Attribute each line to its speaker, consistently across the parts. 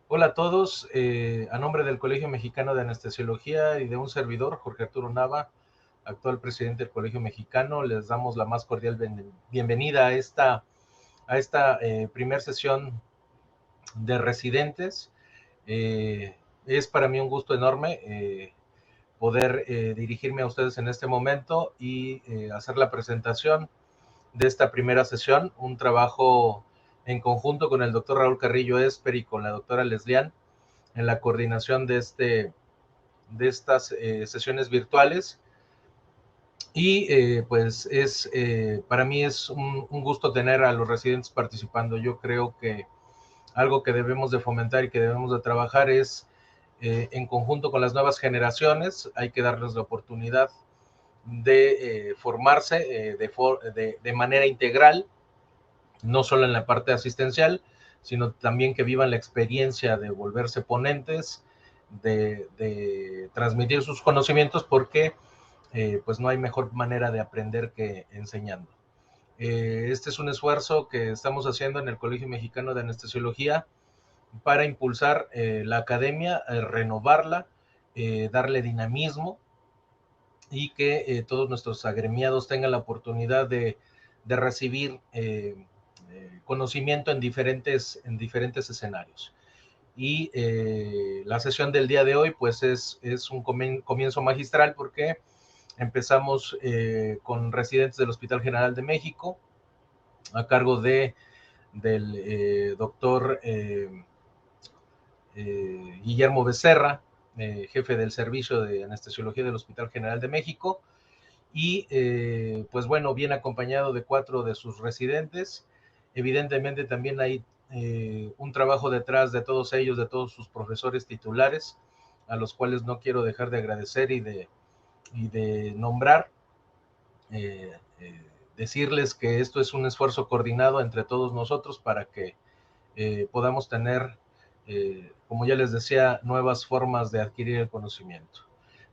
Speaker 1: Hola a todos, a nombre del Colegio Mexicano de Anestesiología y de un servidor, Jorge Arturo Nava, actual presidente del Colegio Mexicano, les damos la más cordial bienvenida a esta primer sesión de residentes. Es para mí un gusto enorme poder dirigirme a ustedes en este momento y hacer la presentación de esta primera sesión, un trabajo en conjunto con el doctor Raúl Carrillo Esper y con la doctora Leslian en la coordinación de estas sesiones virtuales. Y pues para mí es un gusto tener a los residentes participando. Yo creo que algo que debemos de fomentar y que debemos de trabajar es en conjunto con las nuevas generaciones, hay que darles la oportunidad de formarse de manera integral, no solo en la parte asistencial, sino también que vivan la experiencia de volverse ponentes, de transmitir sus conocimientos, porque pues no hay mejor manera de aprender que enseñando. Este es un esfuerzo que estamos haciendo en el Colegio Mexicano de Anestesiología para impulsar la academia, renovarla, darle dinamismo y que todos nuestros agremiados tengan la oportunidad de recibir conocimiento en diferentes escenarios. Y la sesión del día de hoy pues es un comienzo magistral porque empezamos con residentes del Hospital General de México a cargo del doctor Guillermo Becerra, jefe del servicio de anestesiología del Hospital General de México, y pues bueno, bien acompañado de 4 de sus residentes. Evidentemente también hay un trabajo detrás de todos ellos, de todos sus profesores titulares, a los cuales no quiero dejar de agradecer y de nombrar. Eh, eh, Decirles que esto es un esfuerzo coordinado entre todos nosotros para que podamos tener, como ya les decía, nuevas formas de adquirir el conocimiento.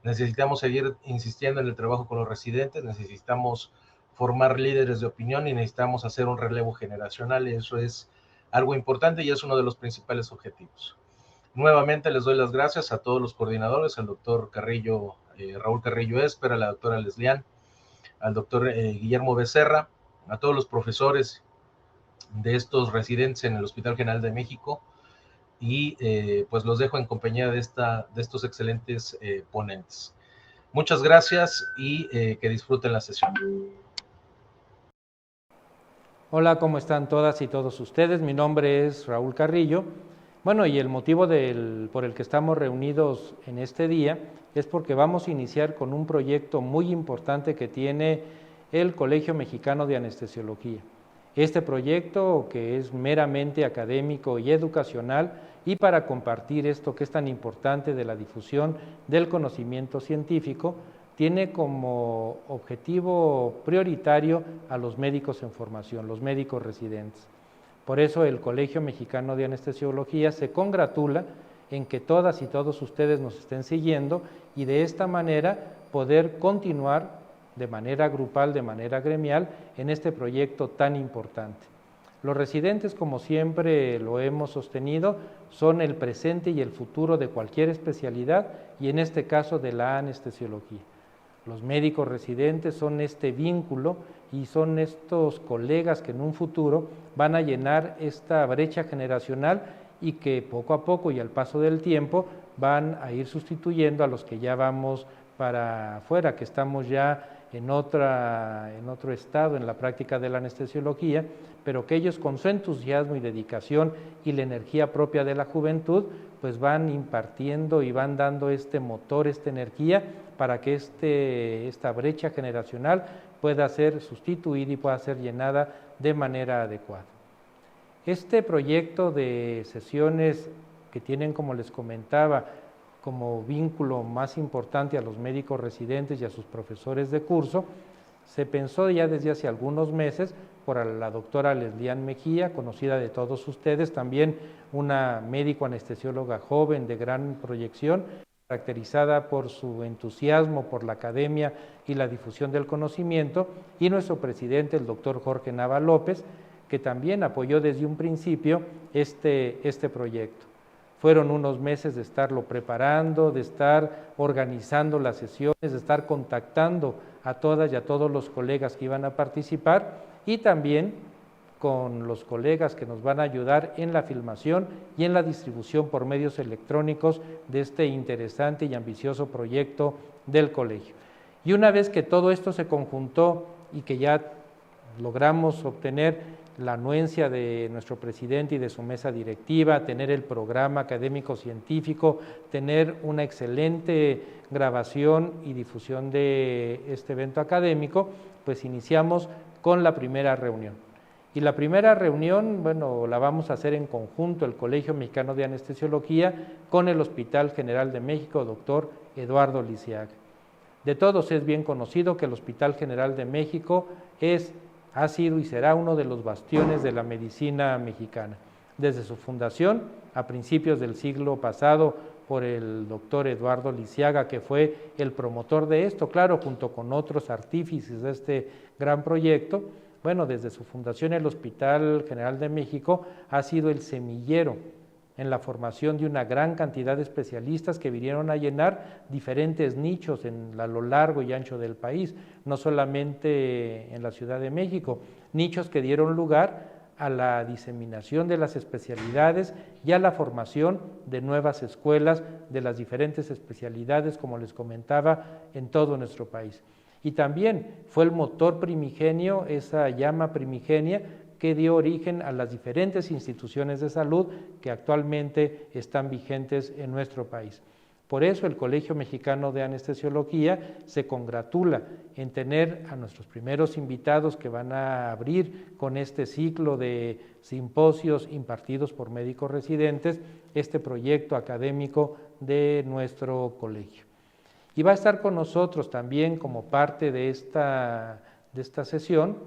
Speaker 1: Necesitamos seguir insistiendo en el trabajo con los residentes, necesitamos formar líderes de opinión y necesitamos hacer un relevo generacional, y eso es algo importante y es uno de los principales objetivos. Nuevamente les doy las gracias a todos los coordinadores, al doctor Carrillo, Raúl Carrillo Esper, a la doctora Leslian, al doctor Guillermo Becerra, a todos los profesores de estos residentes en el Hospital General de México, y pues los dejo en compañía de estos excelentes ponentes. Muchas gracias y que disfruten la sesión.
Speaker 2: Hola, ¿cómo están todas y todos ustedes? Mi nombre es Raúl Carrillo. Bueno, y el motivo por el que estamos reunidos en este día es porque vamos a iniciar con un proyecto muy importante que tiene el Colegio Mexicano de Anestesiología. Este proyecto, que es meramente académico y educacional, y para compartir esto que es tan importante de la difusión del conocimiento científico, tiene como objetivo prioritario a los médicos en formación, los médicos residentes. Por eso el Colegio Mexicano de Anestesiología se congratula en que todas y todos ustedes nos estén siguiendo y de esta manera poder continuar de manera grupal, de manera gremial, en este proyecto tan importante. Los residentes, como siempre lo hemos sostenido, son el presente y el futuro de cualquier especialidad y en este caso de la anestesiología. Los médicos residentes son este vínculo y son estos colegas que en un futuro van a llenar esta brecha generacional y que poco a poco y al paso del tiempo van a ir sustituyendo a los que ya vamos para afuera, que estamos ya en otro estado en la práctica de la anestesiología, pero que ellos con su entusiasmo y dedicación y la energía propia de la juventud, pues van impartiendo y van dando este motor, esta energía, para que esta brecha generacional pueda ser sustituida y pueda ser llenada de manera adecuada. Este proyecto de sesiones que tienen, como les comentaba, como vínculo más importante a los médicos residentes y a sus profesores de curso, se pensó ya desde hace algunos meses por la doctora Leslian Mejía, conocida de todos ustedes, también una médico anestesióloga joven de gran proyección, caracterizada por su entusiasmo por la academia y la difusión del conocimiento, y nuestro presidente, el doctor Jorge Nava López, que también apoyó desde un principio este proyecto. fueron unos meses de estarlo preparando, de estar organizando las sesiones, de estar contactando a todas y a todos los colegas que iban a participar y también con los colegas que nos van a ayudar en la filmación y en la distribución por medios electrónicos de este interesante y ambicioso proyecto del colegio. Y una vez que todo esto se conjuntó y que ya logramos obtener la anuencia de nuestro presidente y de su mesa directiva, tener el programa académico científico, tener una excelente grabación y difusión de este evento académico, pues iniciamos con la primera reunión. Y la primera reunión, bueno, la vamos a hacer en conjunto el Colegio Mexicano de Anestesiología con el Hospital General de México, doctor Eduardo Lisiaga. De todos es bien conocido que el Hospital General de México ha sido y será uno de los bastiones de la medicina mexicana. Desde su fundación, a principios del siglo pasado, por el doctor Eduardo Lisiaga, que fue el promotor de esto, claro, junto con otros artífices de este gran proyecto. Bueno, desde su fundación el Hospital General de México ha sido el semillero en la formación de una gran cantidad de especialistas que vinieron a llenar diferentes nichos a lo largo y ancho del país, no solamente en la Ciudad de México, nichos que dieron lugar a la diseminación de las especialidades y a la formación de nuevas escuelas de las diferentes especialidades, como les comentaba, en todo nuestro país. Y también fue el motor primigenio, esa llama primigenia, que dio origen a las diferentes instituciones de salud que actualmente están vigentes en nuestro país. Por eso el Colegio Mexicano de Anestesiología se congratula en tener a nuestros primeros invitados que van a abrir con este ciclo de simposios impartidos por médicos residentes este proyecto académico de nuestro colegio. Y va a estar con nosotros también como parte de esta sesión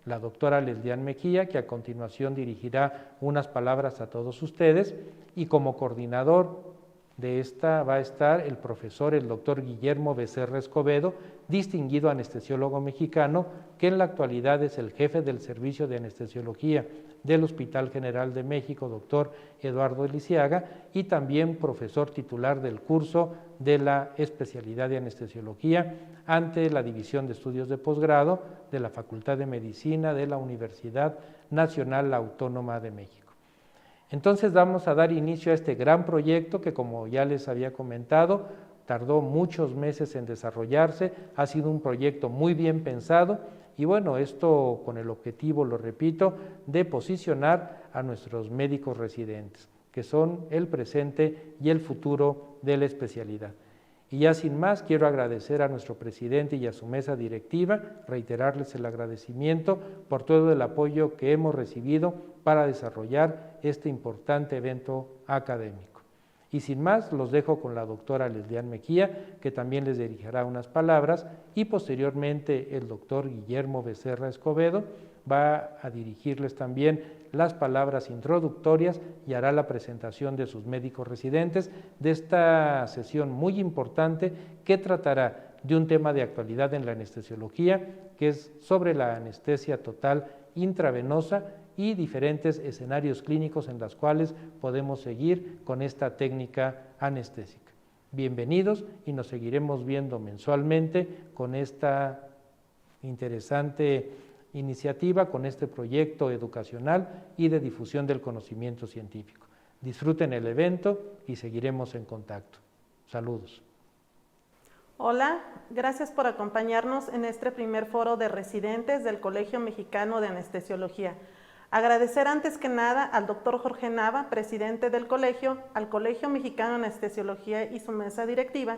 Speaker 2: la doctora Leslian Mejía, que a continuación dirigirá unas palabras a todos ustedes, y como coordinador de esta va a estar el profesor, el doctor Guillermo Becerra Escobedo, distinguido anestesiólogo mexicano, que en la actualidad es el jefe del Servicio de Anestesiología del Hospital General de México, doctor Eduardo Lisiaga, y también profesor titular del curso de la especialidad de anestesiología ante la División de Estudios de Posgrado de la Facultad de Medicina de la Universidad Nacional Autónoma de México. Entonces vamos a dar inicio a este gran proyecto que, como ya les había comentado, tardó muchos meses en desarrollarse, ha sido un proyecto muy bien pensado y bueno, esto con el objetivo, lo repito, de posicionar a nuestros médicos residentes, que son el presente y el futuro de la especialidad. Y ya sin más, quiero agradecer a nuestro presidente y a su mesa directiva, reiterarles el agradecimiento por todo el apoyo que hemos recibido para desarrollar este importante evento académico. Y sin más, los dejo con la doctora Leslian Mejía, que también les dirigirá unas palabras, y posteriormente el doctor Guillermo Becerra Escobedo va a dirigirles también las palabras introductorias y hará la presentación de sus médicos residentes de esta sesión muy importante que tratará de un tema de actualidad en la anestesiología, que es sobre la anestesia total intravenosa y diferentes escenarios clínicos en los cuales podemos seguir con esta técnica anestésica. Bienvenidos y nos seguiremos viendo mensualmente con esta interesante iniciativa, con este proyecto educacional y de difusión del conocimiento científico. Disfruten el evento y seguiremos en contacto. Saludos.
Speaker 3: Hola, gracias por acompañarnos en este primer foro de residentes del Colegio Mexicano de Anestesiología. Agradecer antes que nada al doctor Jorge Nava, presidente del colegio, al Colegio Mexicano de Anestesiología y su mesa directiva,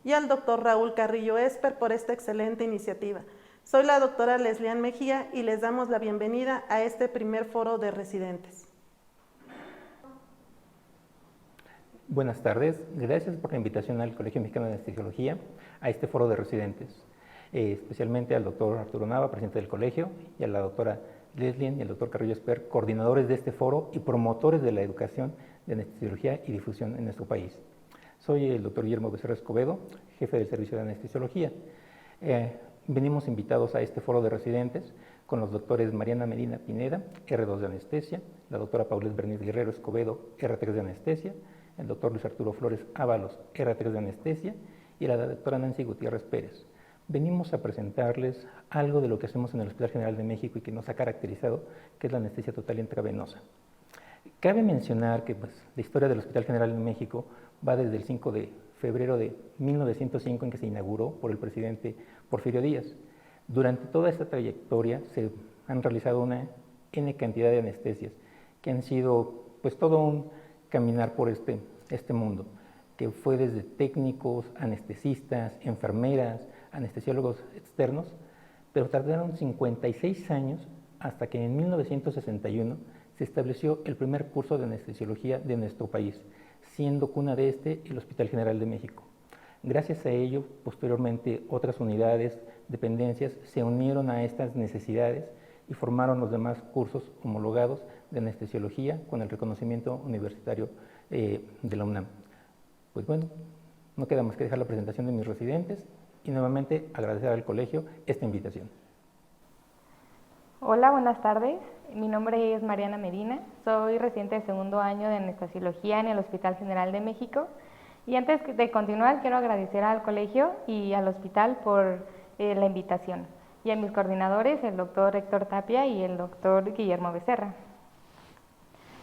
Speaker 3: y al doctor Raúl Carrillo Esper por esta excelente iniciativa. Soy la doctora Leslian Mejía y les damos la bienvenida a este primer foro de residentes.
Speaker 4: Buenas tardes, gracias por la invitación al Colegio Mexicano de Anestesiología a este foro de residentes, especialmente al doctor Arturo Nava, presidente del colegio, y a la doctora Leslian y al doctor Carrillo Esper, coordinadores de este foro y promotores de la educación de anestesiología y difusión en nuestro país. Soy el doctor Guillermo Becerra Escobedo, jefe del Servicio de Anestesiología. Venimos invitados a este foro de residentes con los doctores Mariana Medina Pineda, R2 de Anestesia, la doctora Paulette Berniz Guerrero Escobedo, R3 de Anestesia, el doctor Luis Arturo Flores Ábalos, R3 de anestesia, y la doctora Nancy Gutiérrez Pérez. Venimos a presentarles algo de lo que hacemos en el Hospital General de México y que nos ha caracterizado, que es la anestesia total intravenosa. Cabe mencionar que la historia del Hospital General de México va desde el 5 de febrero de 1905, en que se inauguró por el presidente Porfirio Díaz. Durante toda esta trayectoria se han realizado una N cantidad de anestesias, que han sido todo un caminar por este mundo, que fue desde técnicos, anestesistas, enfermeras, anestesiólogos externos, pero tardaron 56 años hasta que en 1961 se estableció el primer curso de anestesiología de nuestro país, siendo cuna de el Hospital General de México. Gracias a ello, posteriormente otras unidades, dependencias se unieron a estas necesidades y formaron los demás cursos homologados de anestesiología con el reconocimiento universitario de la UNAM. Pues bueno, no queda más que dejar la presentación de mis residentes y nuevamente agradecer al colegio esta invitación.
Speaker 5: Hola, buenas tardes. Mi nombre es Mariana Medina, soy residente de segundo año de anestesiología en el Hospital General de México. Y antes de continuar, quiero agradecer al colegio y al hospital por la invitación, y a mis coordinadores, el doctor Héctor Tapia y el doctor Guillermo Becerra.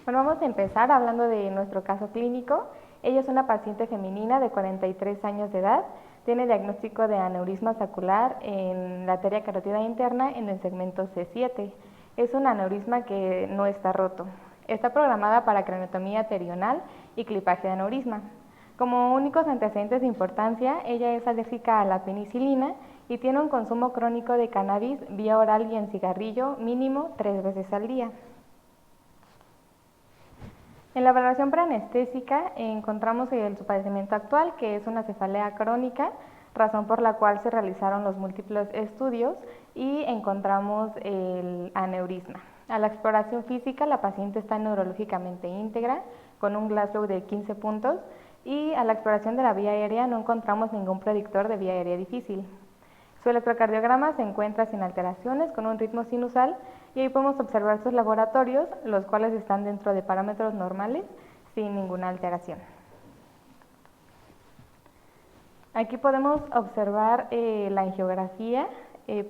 Speaker 5: Bueno, vamos a empezar hablando de nuestro caso clínico. Ella es una paciente femenina de 43 años de edad, tiene diagnóstico de aneurisma sacular en la arteria carótida interna en el segmento C7. Es un aneurisma que no está roto. Está programada para craniotomía terional y clipaje de aneurisma. Como únicos antecedentes de importancia, ella es alérgica a la penicilina y tiene un consumo crónico de cannabis vía oral y en cigarrillo mínimo 3 veces al día. En la valoración preanestésica encontramos su padecimiento actual, que es una cefalea crónica, razón por la cual se realizaron los múltiples estudios y encontramos el aneurisma. A la exploración física, la paciente está neurológicamente íntegra, con un Glasgow de 15 puntos, y a la exploración de la vía aérea no encontramos ningún predictor de vía aérea difícil. Su electrocardiograma se encuentra sin alteraciones, con un ritmo sinusal, y ahí podemos observar sus laboratorios, los cuales están dentro de parámetros normales, sin ninguna alteración. Aquí podemos observar la angiografía,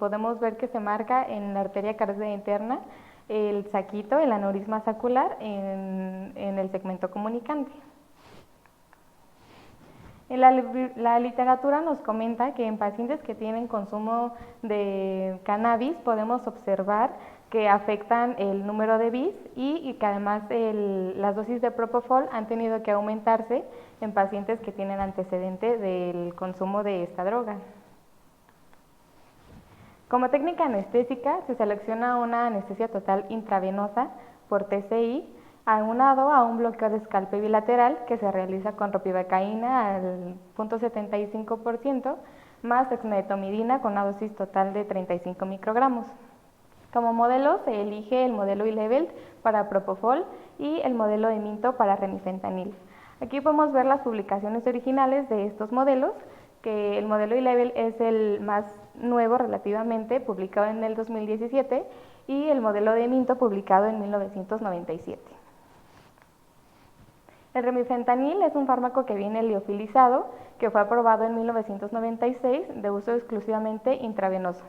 Speaker 5: podemos ver que se marca en la arteria carótida interna el saquito, el aneurisma sacular en el segmento comunicante. La literatura nos comenta que en pacientes que tienen consumo de cannabis podemos observar que afectan el número de bis y que además las dosis de propofol han tenido que aumentarse en pacientes que tienen antecedente del consumo de esta droga. Como técnica anestésica se selecciona una anestesia total intravenosa por TCI, aunado a un bloqueo de escalpe bilateral que se realiza con ropivacaína al 0.75% más dexmedetomidina con una dosis total de 35 microgramos. Como modelo se elige el modelo iLevel para propofol y el modelo de Minto para remifentanil. Aquí podemos ver las publicaciones originales de estos modelos, que el modelo iLevel es el más nuevo relativamente, publicado en el 2017, y el modelo de Minto publicado en 1997. El remifentanil es un fármaco que viene liofilizado, que fue aprobado en 1996 de uso exclusivamente intravenoso.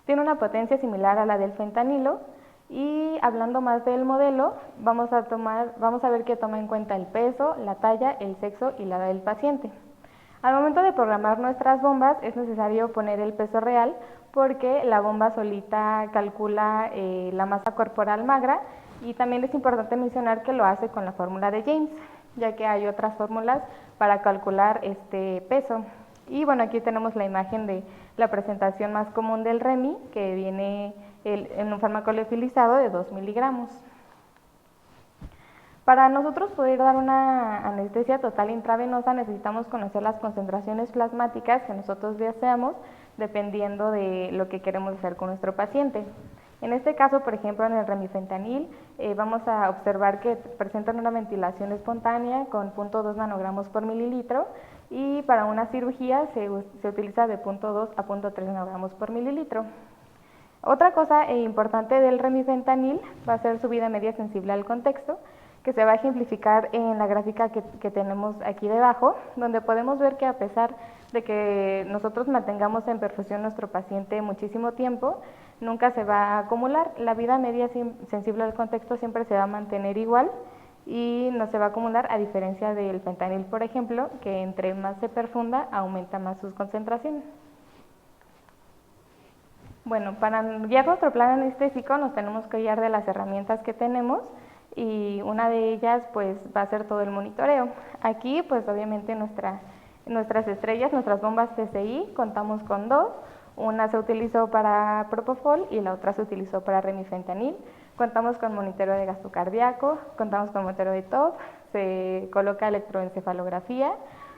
Speaker 5: Tiene una potencia similar a la del fentanilo y hablando más del modelo, vamos a ver que toma en cuenta el peso, la talla, el sexo y la edad del paciente. Al momento de programar nuestras bombas es necesario poner el peso real porque la bomba solita calcula la masa corporal magra y también es importante mencionar que lo hace con la fórmula de James, ya que hay otras fórmulas para calcular este peso. Y bueno, aquí tenemos la imagen de la presentación más común del REMI, que viene en un fármaco liofilizado de 2 miligramos. Para nosotros poder dar una anestesia total intravenosa necesitamos conocer las concentraciones plasmáticas que nosotros deseamos dependiendo de lo que queremos hacer con nuestro paciente. En este caso, por ejemplo, en el remifentanil, vamos a observar que presentan una ventilación espontánea con 0.2 nanogramos por mililitro y para una cirugía se utiliza de 0.2 a 0.3 nanogramos por mililitro. Otra cosa importante del remifentanil va a ser su vida media sensible al contexto, que se va a ejemplificar en la gráfica que tenemos aquí debajo, donde podemos ver que a pesar de que nosotros mantengamos en perfusión nuestro paciente muchísimo tiempo, nunca se va a acumular. La vida media sensible al contexto siempre se va a mantener igual y no se va a acumular, a diferencia del fentanil, por ejemplo, que entre más se perfunda, aumenta más sus concentraciones. Bueno, para guiar nuestro plan anestésico nos tenemos que guiar de las herramientas que tenemos, y una de ellas pues va a ser todo el monitoreo. Aquí pues obviamente nuestras estrellas, nuestras bombas TCI, contamos con dos. Una se utilizó para propofol y la otra se utilizó para remifentanil. Contamos con monitoreo de gasto cardíaco, contamos con monitoreo de TOP, se coloca electroencefalografía,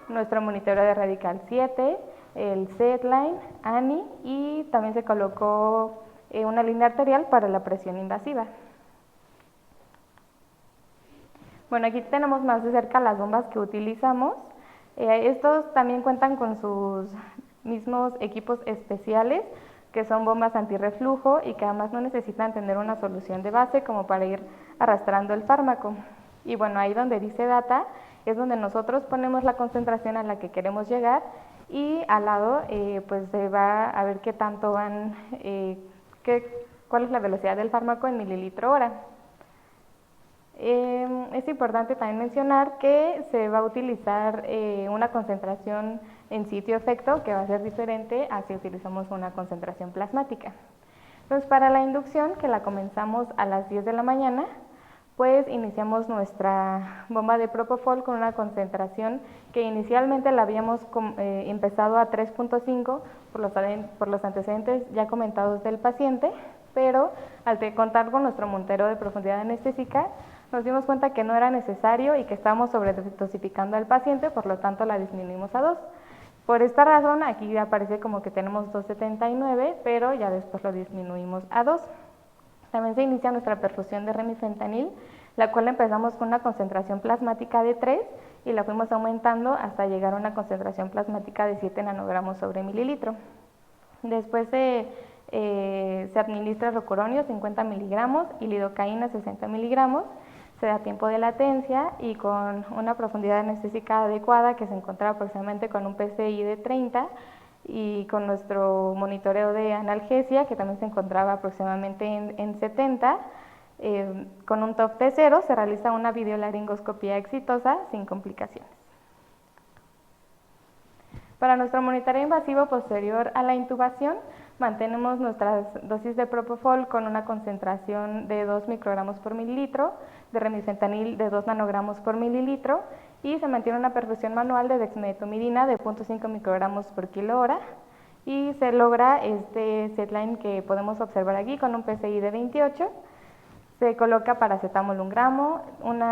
Speaker 5: nuestro monitoreo de radical 7, el SedLine, ANI, y también se colocó una línea arterial para la presión invasiva. Bueno, aquí tenemos más de cerca las bombas que utilizamos. Estos también cuentan con sus mismos equipos especiales, que son bombas antirreflujo y que además no necesitan tener una solución de base como para ir arrastrando el fármaco. Y bueno, ahí donde dice data es donde nosotros ponemos la concentración a la que queremos llegar, y al lado pues se va a ver qué tanto van, cuál es la velocidad del fármaco en mililitro hora. Es importante también mencionar que se va a utilizar una concentración en sitio-efecto que va a ser diferente a si utilizamos una concentración plasmática. Entonces, para la inducción, que la comenzamos a las 10 de la mañana, pues iniciamos nuestra bomba de propofol con una concentración que inicialmente la habíamos empezado a 3.5 por los antecedentes ya comentados del paciente, pero al contar con nuestro monitoreo de profundidad anestésica, nos dimos cuenta que no era necesario y que estábamos sobredosificando al paciente, por lo tanto la disminuimos a 2. Por esta razón, aquí aparece como que tenemos 2.79, pero ya después lo disminuimos a 2. También se inicia nuestra perfusión de remifentanil, la cual empezamos con una concentración plasmática de 3 y la fuimos aumentando hasta llegar a una concentración plasmática de 7 nanogramos sobre mililitro. Después se administra rocuronio 50 miligramos y lidocaína 60 miligramos. Se da tiempo de latencia y con una profundidad anestésica adecuada, que se encontraba aproximadamente con un PCI de 30, y con nuestro monitoreo de analgesia, que también se encontraba aproximadamente en 70, con un TOF de 0, se realiza una videolaringoscopía exitosa sin complicaciones. Para nuestro monitoreo invasivo posterior a la intubación, mantenemos nuestras dosis de propofol con una concentración de 2 microgramos por mililitro, de remifentanil de 2 nanogramos por mililitro, y se mantiene una perfusión manual de dexmedetomidina de 0.5 microgramos por kilo hora, y se logra este setline que podemos observar aquí con un PCI de 28. Se coloca paracetamol 1 gramo,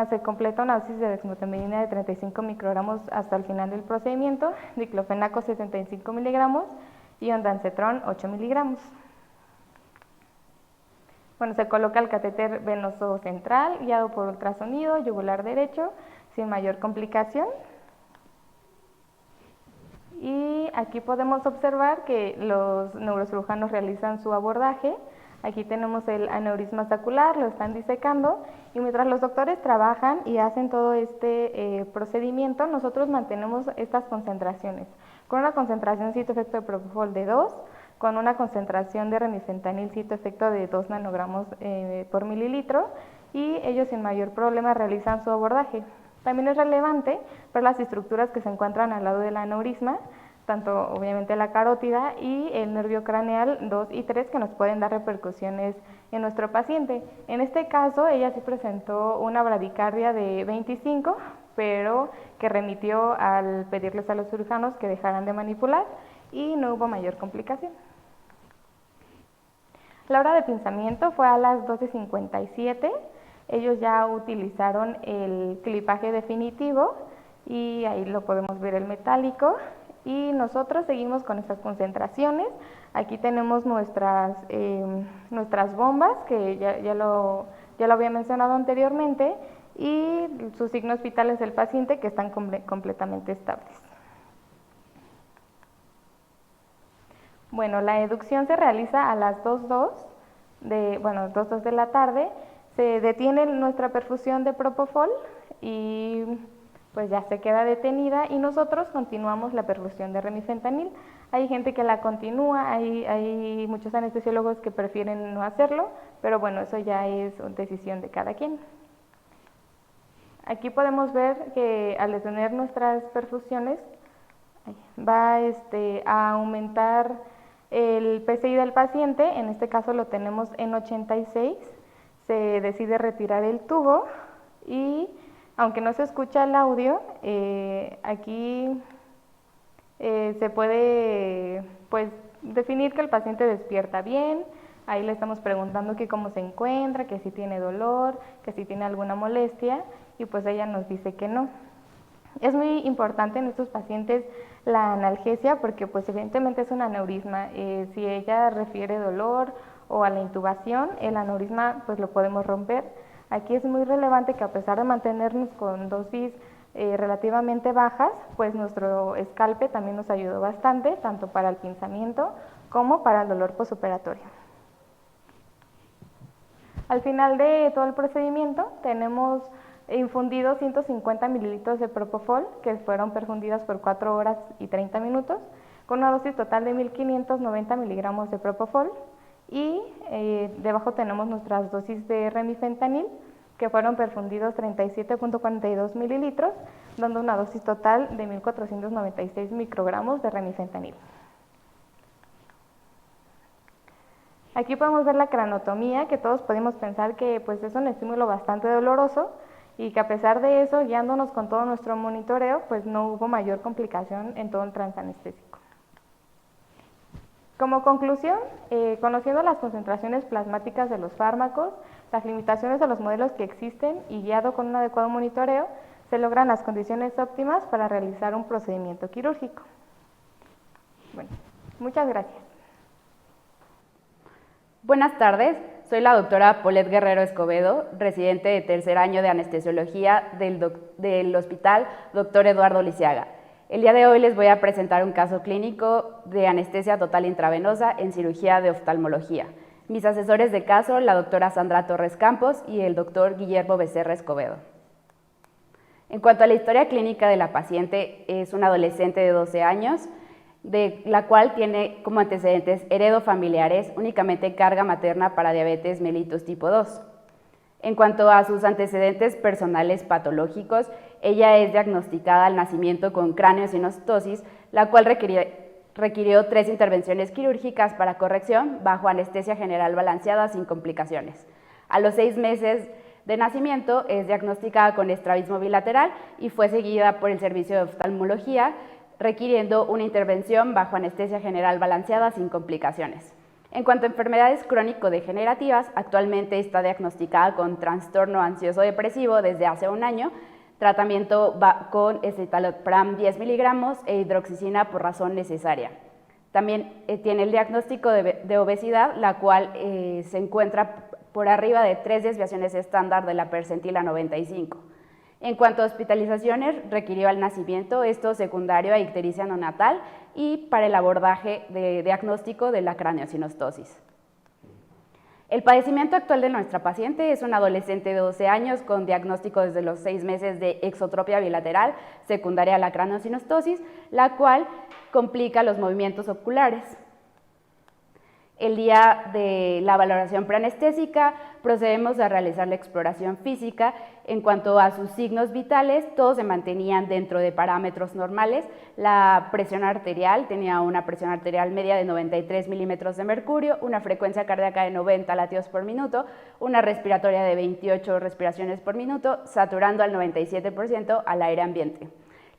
Speaker 5: se completa una dosis de dexmedetomidina de 35 microgramos hasta el final del procedimiento, diclofenaco 75 miligramos y ondansetron 8 miligramos. Bueno, se coloca el catéter venoso central guiado por ultrasonido yugular derecho sin mayor complicación. Y aquí podemos observar que los neurocirujanos realizan su abordaje. Aquí tenemos el aneurisma saccular, lo están disecando, y mientras los doctores trabajan y hacen todo este procedimiento, nosotros mantenemos estas concentraciones, con una concentración cito-efecto de propofol de 2, con una concentración de remifentanil cito-efecto de 2 nanogramos por mililitro, y ellos sin mayor problema realizan su abordaje. También es relevante ver las estructuras que se encuentran al lado del aneurisma, tanto obviamente la carótida y el nervio craneal 2 y 3, que nos pueden dar repercusiones en nuestro paciente. En este caso, ella sí presentó una bradicardia de 25, pero que remitió al pedirles a los cirujanos que dejaran de manipular y no hubo mayor complicación. La hora de pinzamiento fue a las 12:57. Ellos ya utilizaron el clipaje definitivo y ahí lo podemos ver el metálico. Y nosotros seguimos con estas concentraciones. Aquí tenemos nuestras bombas, que ya lo había mencionado anteriormente, y sus signos vitales del paciente, que están completamente estables. Bueno, la educción se realiza a las 2:02 de la tarde. se detiene nuestra perfusión de propofol y pues ya se queda detenida y nosotros continuamos la perfusión de remifentanil. Hay gente que la continúa, hay muchos anestesiólogos que prefieren no hacerlo, pero bueno, eso ya es decisión de cada quien. Aquí podemos ver que al detener nuestras perfusiones va a aumentar el PSI del paciente, en este caso lo tenemos en 86, se decide retirar el tubo y aunque no se escucha el audio, aquí se puede pues definir que el paciente despierta bien. Ahí le estamos preguntando que cómo se encuentra, que si tiene dolor, que si tiene alguna molestia y pues ella nos dice que no. Es muy importante en estos pacientes la analgesia porque pues evidentemente es un aneurisma. Si ella refiere dolor o a la intubación, el aneurisma pues lo podemos romper. Aquí es muy relevante que a pesar de mantenernos con dosis relativamente bajas, pues nuestro escalpe también nos ayudó bastante, tanto para el pinzamiento como para el dolor posoperatorio. Al final de todo el procedimiento tenemos infundido 150 mililitros de propofol que fueron perfundidas por 4 horas y 30 minutos con una dosis total de 1590 miligramos de propofol y debajo tenemos nuestras dosis de remifentanil que fueron perfundidos 37.42 mililitros dando una dosis total de 1496 microgramos de remifentanil. Aquí podemos ver la cranotomía, que todos podemos pensar que pues, es un estímulo bastante doloroso y que a pesar de eso, guiándonos con todo nuestro monitoreo, pues no hubo mayor complicación en todo el transanestésico. Como conclusión, conociendo las concentraciones plasmáticas de los fármacos, las limitaciones de los modelos que existen y guiado con un adecuado monitoreo, se logran las condiciones óptimas para realizar un procedimiento quirúrgico. Bueno, muchas gracias.
Speaker 6: Buenas tardes, soy la doctora Paulette Guerrero Escobedo, residente de tercer año de anestesiología del Hospital Dr. Eduardo Lisiaga. El día de hoy les voy a presentar un caso clínico de anestesia total intravenosa en cirugía de oftalmología. Mis asesores de caso, la doctora Sandra Torres Campos y el doctor Guillermo Becerra Escobedo. En cuanto a la historia clínica de la paciente, es una adolescente de 12 años, de la cual tiene como antecedentes heredofamiliares únicamente carga materna para diabetes mellitus tipo 2. En cuanto a sus antecedentes personales patológicos, ella es diagnosticada al nacimiento con craneosinostosis, la cual requirió 3 intervenciones quirúrgicas para corrección bajo anestesia general balanceada sin complicaciones. A los 6 meses de nacimiento es diagnosticada con estrabismo bilateral y fue seguida por el servicio de oftalmología, requiriendo una intervención bajo anestesia general balanceada sin complicaciones. En cuanto a enfermedades crónico-degenerativas, actualmente está diagnosticada con trastorno ansioso-depresivo desde hace 1 año, tratamiento con escitalopram 10 miligramos e hidroxicina por razón necesaria. También tiene el diagnóstico de obesidad, la cual se encuentra por arriba de 3 desviaciones estándar de la percentila 95. En cuanto a hospitalizaciones, requirió al nacimiento, esto secundario a ictericia neonatal y para el abordaje de diagnóstico de la craneosinostosis. El padecimiento actual de nuestra paciente es una adolescente de 12 años con diagnóstico desde los 6 meses de exotropia bilateral secundaria a la craneosinostosis, la cual complica los movimientos oculares. El día de la valoración preanestésica procedemos a realizar la exploración física. En cuanto a sus signos vitales, todos se mantenían dentro de parámetros normales. La presión arterial tenía una presión arterial media de 93 milímetros de mercurio, una frecuencia cardíaca de 90 latidos por minuto, una respiratoria de 28 respiraciones por minuto, saturando al 97% al aire ambiente.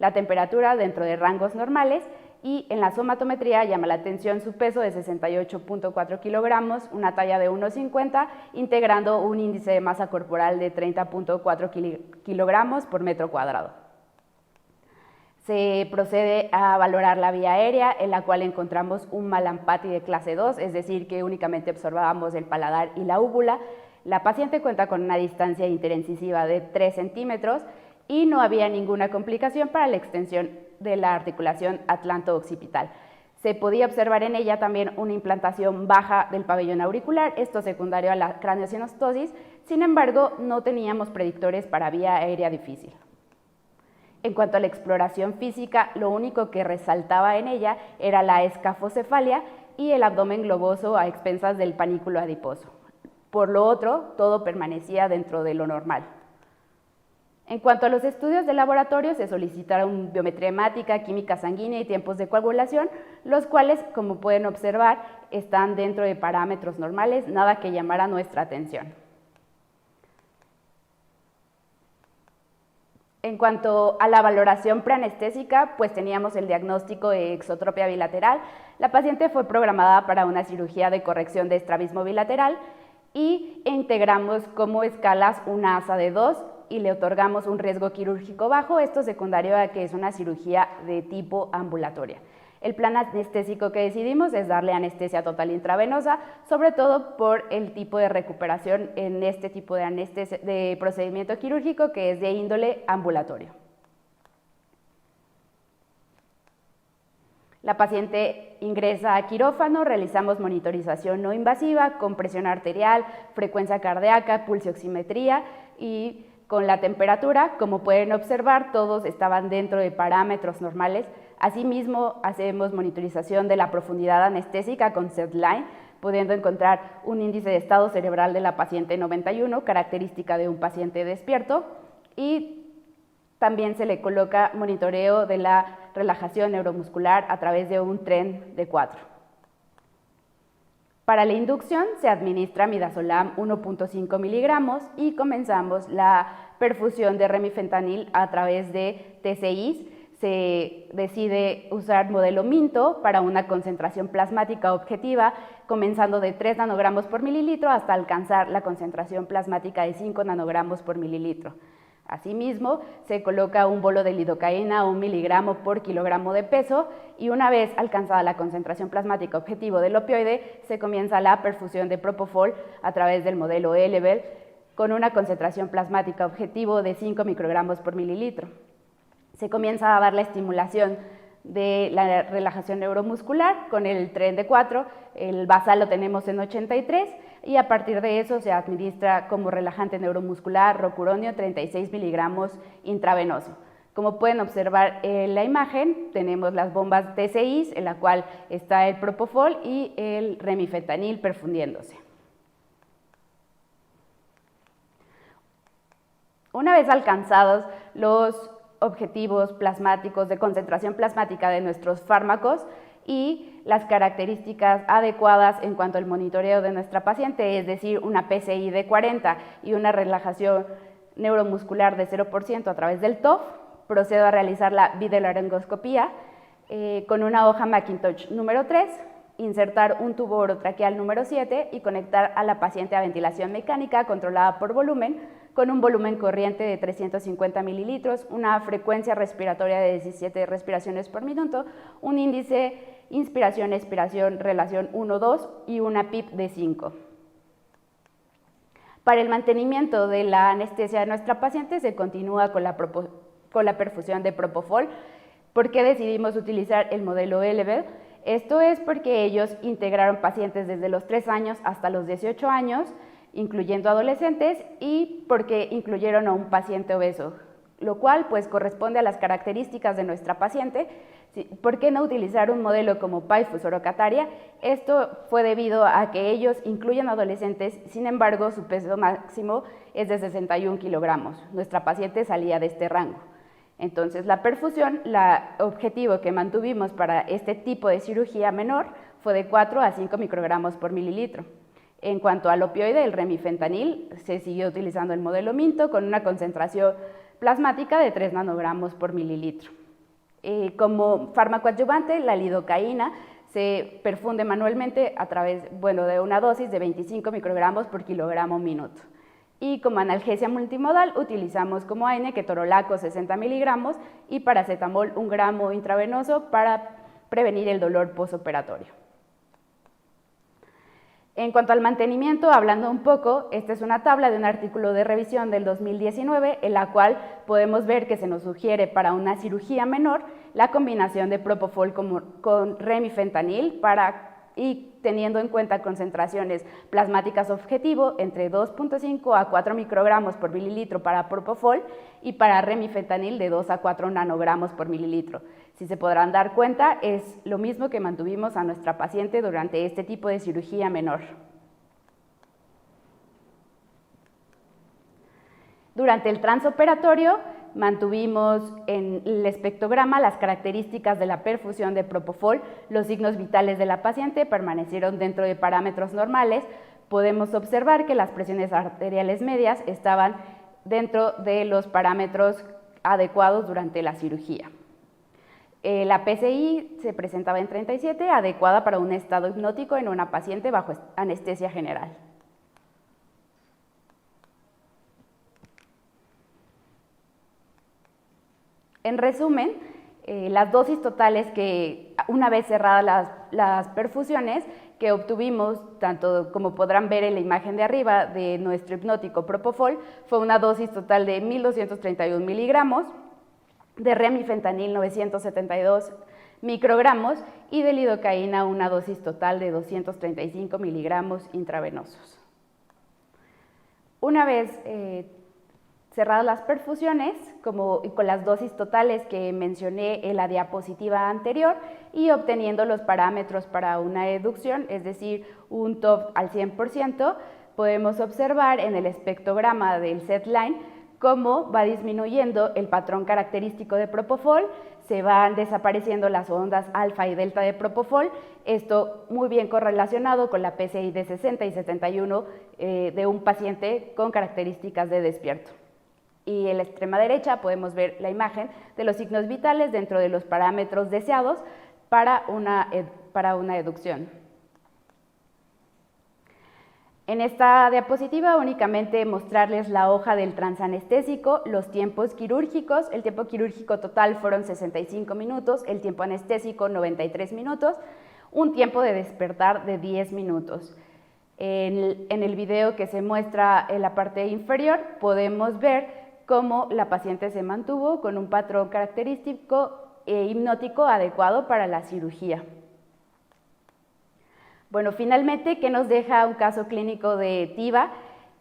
Speaker 6: La temperatura dentro de rangos normales. Y en la somatometría llama la atención su peso de 68.4 kilogramos, una talla de 1,50, integrando un índice de masa corporal de 30.4 kilogramos por metro cuadrado. Se procede a valorar la vía aérea, en la cual encontramos un Mallampati de clase 2, es decir, que únicamente observábamos el paladar y la úvula. La paciente cuenta con una distancia interincisiva de 3 centímetros y no había ninguna complicación para la extensión de la articulación atlanto-occipital. Se podía observar en ella también una implantación baja del pabellón auricular, esto secundario a la craneosinostosis, sin embargo, no teníamos predictores para vía aérea difícil. En cuanto a la exploración física, lo único que resaltaba en ella era la escafocefalia y el abdomen globoso a expensas del panículo adiposo. Por lo otro, todo permanecía dentro de lo normal. En cuanto a los estudios de laboratorio, se solicitaron biometría hemática, química sanguínea y tiempos de coagulación, los cuales, como pueden observar, están dentro de parámetros normales, nada que llamara nuestra atención. En cuanto a la valoración preanestésica, pues teníamos el diagnóstico de exotropia bilateral. La paciente fue programada para una cirugía de corrección de estrabismo bilateral y integramos como escalas una ASA de 2 y le otorgamos un riesgo quirúrgico bajo, esto secundario a que es una cirugía de tipo ambulatoria. El plan anestésico que decidimos es darle anestesia total intravenosa, sobre todo por el tipo de recuperación en este tipo de procedimiento quirúrgico que es de índole ambulatorio. La paciente ingresa a quirófano, realizamos monitorización no invasiva con presión arterial, frecuencia cardíaca, pulsioximetría y con la temperatura. Como pueden observar, todos estaban dentro de parámetros normales. Asimismo, hacemos monitorización de la profundidad anestésica con SETline, pudiendo encontrar un índice de estado cerebral de la paciente 91, característica de un paciente despierto, y también se le coloca monitoreo de la relajación neuromuscular a través de un tren de 4. Para la inducción se administra midazolam 1.5 miligramos y comenzamos la perfusión de remifentanil a través de TCIs. Se decide usar modelo Minto para una concentración plasmática objetiva, comenzando de 3 nanogramos por mililitro hasta alcanzar la concentración plasmática de 5 nanogramos por mililitro. Asimismo, se coloca un bolo de lidocaína a 1 miligramo por kilogramo de peso y una vez alcanzada la concentración plasmática objetivo del opioide, se comienza la perfusión de propofol a través del modelo Elevel con una concentración plasmática objetivo de 5 microgramos por mililitro. Se comienza a dar la estimulación de la relajación neuromuscular con el tren de 4, el basal lo tenemos en 83 y a partir de eso se administra como relajante neuromuscular rocuronio 36 miligramos intravenoso. Como pueden observar en la imagen, tenemos las bombas TCIs en la cual está el propofol y el remifentanil perfundiéndose. Una vez alcanzados los objetivos plasmáticos de concentración plasmática de nuestros fármacos y las características adecuadas en cuanto al monitoreo de nuestra paciente, es decir, una PCI de 40 y una relajación neuromuscular de 0% a través del TOF, procedo a realizar la videolaringoscopía con una hoja Macintosh número 3, insertar un tubo orotraqueal número 7 y conectar a la paciente a ventilación mecánica controlada por volumen con un volumen corriente de 350 mililitros, una frecuencia respiratoria de 17 respiraciones por minuto, un índice inspiración-expiración relación 1-2 y una PIP de 5. Para el mantenimiento de la anestesia de nuestra paciente se continúa con la perfusión de propofol. ¿Por qué decidimos utilizar el modelo Elevel? Esto es porque ellos integraron pacientes desde los 3 años hasta los 18 años, incluyendo adolescentes, y porque incluyeron a un paciente obeso, lo cual pues corresponde a las características de nuestra paciente. ¿Por qué no utilizar un modelo como Pifus orocataria? Esto fue debido a que ellos incluyen adolescentes, sin embargo su peso máximo es de 61 kilogramos. Nuestra paciente salía de este rango. Entonces la perfusión, el objetivo que mantuvimos para este tipo de cirugía menor fue de 4 a 5 microgramos por mililitro. En cuanto al opioide, el remifentanil, se siguió utilizando el modelo Minto con una concentración plasmática de 3 nanogramos por mililitro. Como fármaco adyuvante, la lidocaína se perfunde manualmente a través de una dosis de 25 microgramos por kilogramo minuto. Y como analgesia multimodal utilizamos como AINE ketorolaco 60 miligramos y paracetamol 1 gramo intravenoso para prevenir el dolor postoperatorio. En cuanto al mantenimiento, hablando un poco, esta es una tabla de un artículo de revisión del 2019, en la cual podemos ver que se nos sugiere para una cirugía menor la combinación de propofol con remifentanil y teniendo en cuenta concentraciones plasmáticas objetivo entre 2.5 a 4 microgramos por mililitro para propofol y para remifentanil de 2 a 4 nanogramos por mililitro. Si se podrán dar cuenta, es lo mismo que mantuvimos a nuestra paciente durante este tipo de cirugía menor. Durante el transoperatorio, mantuvimos en el espectrograma las características de la perfusión de propofol, los signos vitales de la paciente permanecieron dentro de parámetros normales. Podemos observar que las presiones arteriales medias estaban dentro de los parámetros adecuados durante la cirugía. La PCI se presentaba en 37, adecuada para un estado hipnótico en una paciente bajo anestesia general. En resumen, las dosis totales que, una vez cerradas las perfusiones, que obtuvimos, tanto como podrán ver en la imagen de arriba de nuestro hipnótico propofol, fue una dosis total de 1.231 miligramos, de remifentanil 972 microgramos y de lidocaína una dosis total de 235 miligramos intravenosos. Una vez cerradas las perfusiones, con las dosis totales que mencioné en la diapositiva anterior y obteniendo los parámetros para una educción, es decir, un TOF al 100%, podemos observar en el espectrograma del SET-line cómo va disminuyendo el patrón característico de propofol, se van desapareciendo las ondas alfa y delta de propofol, esto muy bien correlacionado con la PCI de 60 y 71 de un paciente con características de despierto. Y en la extrema derecha podemos ver la imagen de los signos vitales dentro de los parámetros deseados para una educción. En esta diapositiva únicamente mostrarles la hoja del transanestésico, los tiempos quirúrgicos. El tiempo quirúrgico total fueron 65 minutos, el tiempo anestésico 93 minutos, un tiempo de despertar de 10 minutos. En el video que se muestra en la parte inferior podemos ver cómo la paciente se mantuvo con un patrón característico e hipnótico adecuado para la cirugía. Bueno, finalmente, ¿qué nos deja un caso clínico de TIVA?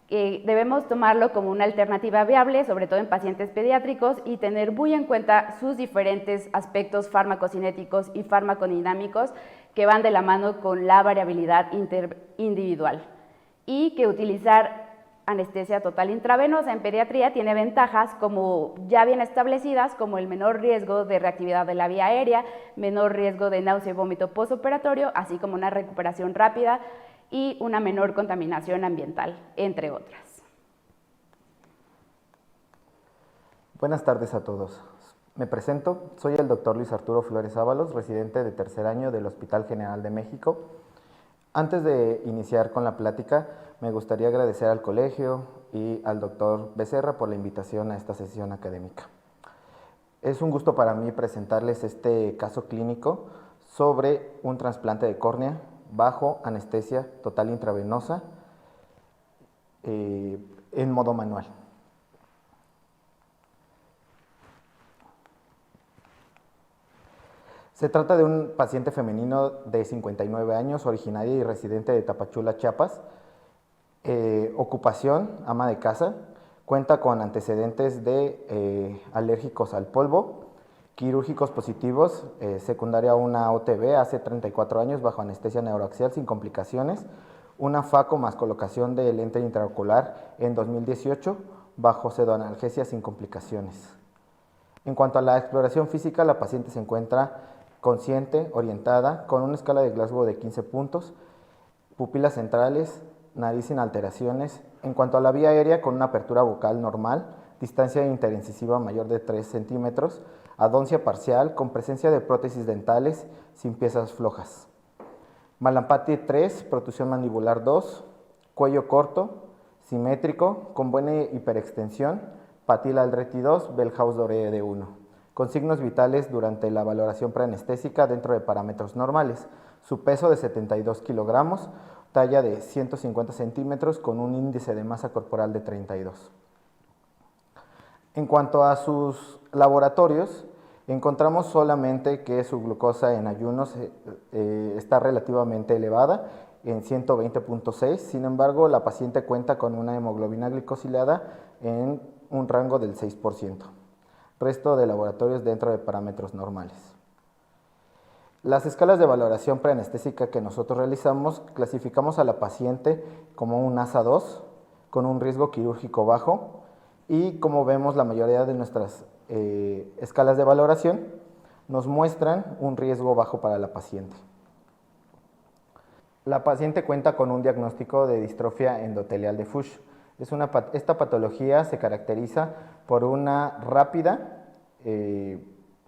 Speaker 6: Debemos tomarlo como una alternativa viable, sobre todo en pacientes pediátricos, y tener muy en cuenta sus diferentes aspectos farmacocinéticos y farmacodinámicos que van de la mano con la variabilidad individual. Y que utilizar anestesia total intravenosa en pediatría tiene ventajas como ya bien establecidas, como el menor riesgo de reactividad de la vía aérea, menor riesgo de náusea y vómito postoperatorio, así como una recuperación rápida y una menor contaminación ambiental, entre otras.
Speaker 7: Buenas tardes a todos. Me presento, soy el doctor Luis Arturo Flores Ábalos, residente de tercer año del Hospital General de México. Antes de iniciar con la plática, me gustaría agradecer al colegio y al doctor Becerra por la invitación a esta sesión académica. Es un gusto para mí presentarles este caso clínico sobre un trasplante de córnea bajo anestesia total intravenosa en modo manual. Se trata de un paciente femenino de 59 años, originaria y residente de Tapachula, Chiapas. Ocupación, ama de casa, cuenta con antecedentes de alérgicos al polvo, quirúrgicos positivos, secundaria a una OTB hace 34 años bajo anestesia neuroaxial sin complicaciones, una FACO más colocación de lente intraocular en 2018 bajo pseudoanalgesia sin complicaciones. En cuanto a la exploración física, la paciente se encuentra consciente, orientada, con una escala de Glasgow de 15 puntos, pupilas centrales, nariz sin alteraciones. En cuanto a la vía aérea, con una apertura bucal normal, distancia interincisiva mayor de 3 centímetros, adoncia parcial, con presencia de prótesis dentales, sin piezas flojas. Malampati 3, protusión mandibular 2, cuello corto, simétrico, con buena hiperextensión, patila Aldrete 2, Bellhaus Doré de 1. Con signos vitales durante la valoración preanestésica dentro de parámetros normales. Su peso de 72 kilogramos, talla de 150 centímetros con un índice de masa corporal de 32. En cuanto a sus laboratorios, encontramos solamente que su glucosa en ayunos está relativamente elevada, en 120.6, sin embargo la paciente cuenta con una hemoglobina glicosilada en un rango del 6%. Resto de laboratorios dentro de parámetros normales. Las escalas de valoración preanestésica que nosotros realizamos, clasificamos a la paciente como un ASA 2, con un riesgo quirúrgico bajo, y como vemos la mayoría de nuestras escalas de valoración nos muestran un riesgo bajo para la paciente. La paciente cuenta con un diagnóstico de distrofia endotelial de Fuchs. Esta patología se caracteriza por una rápida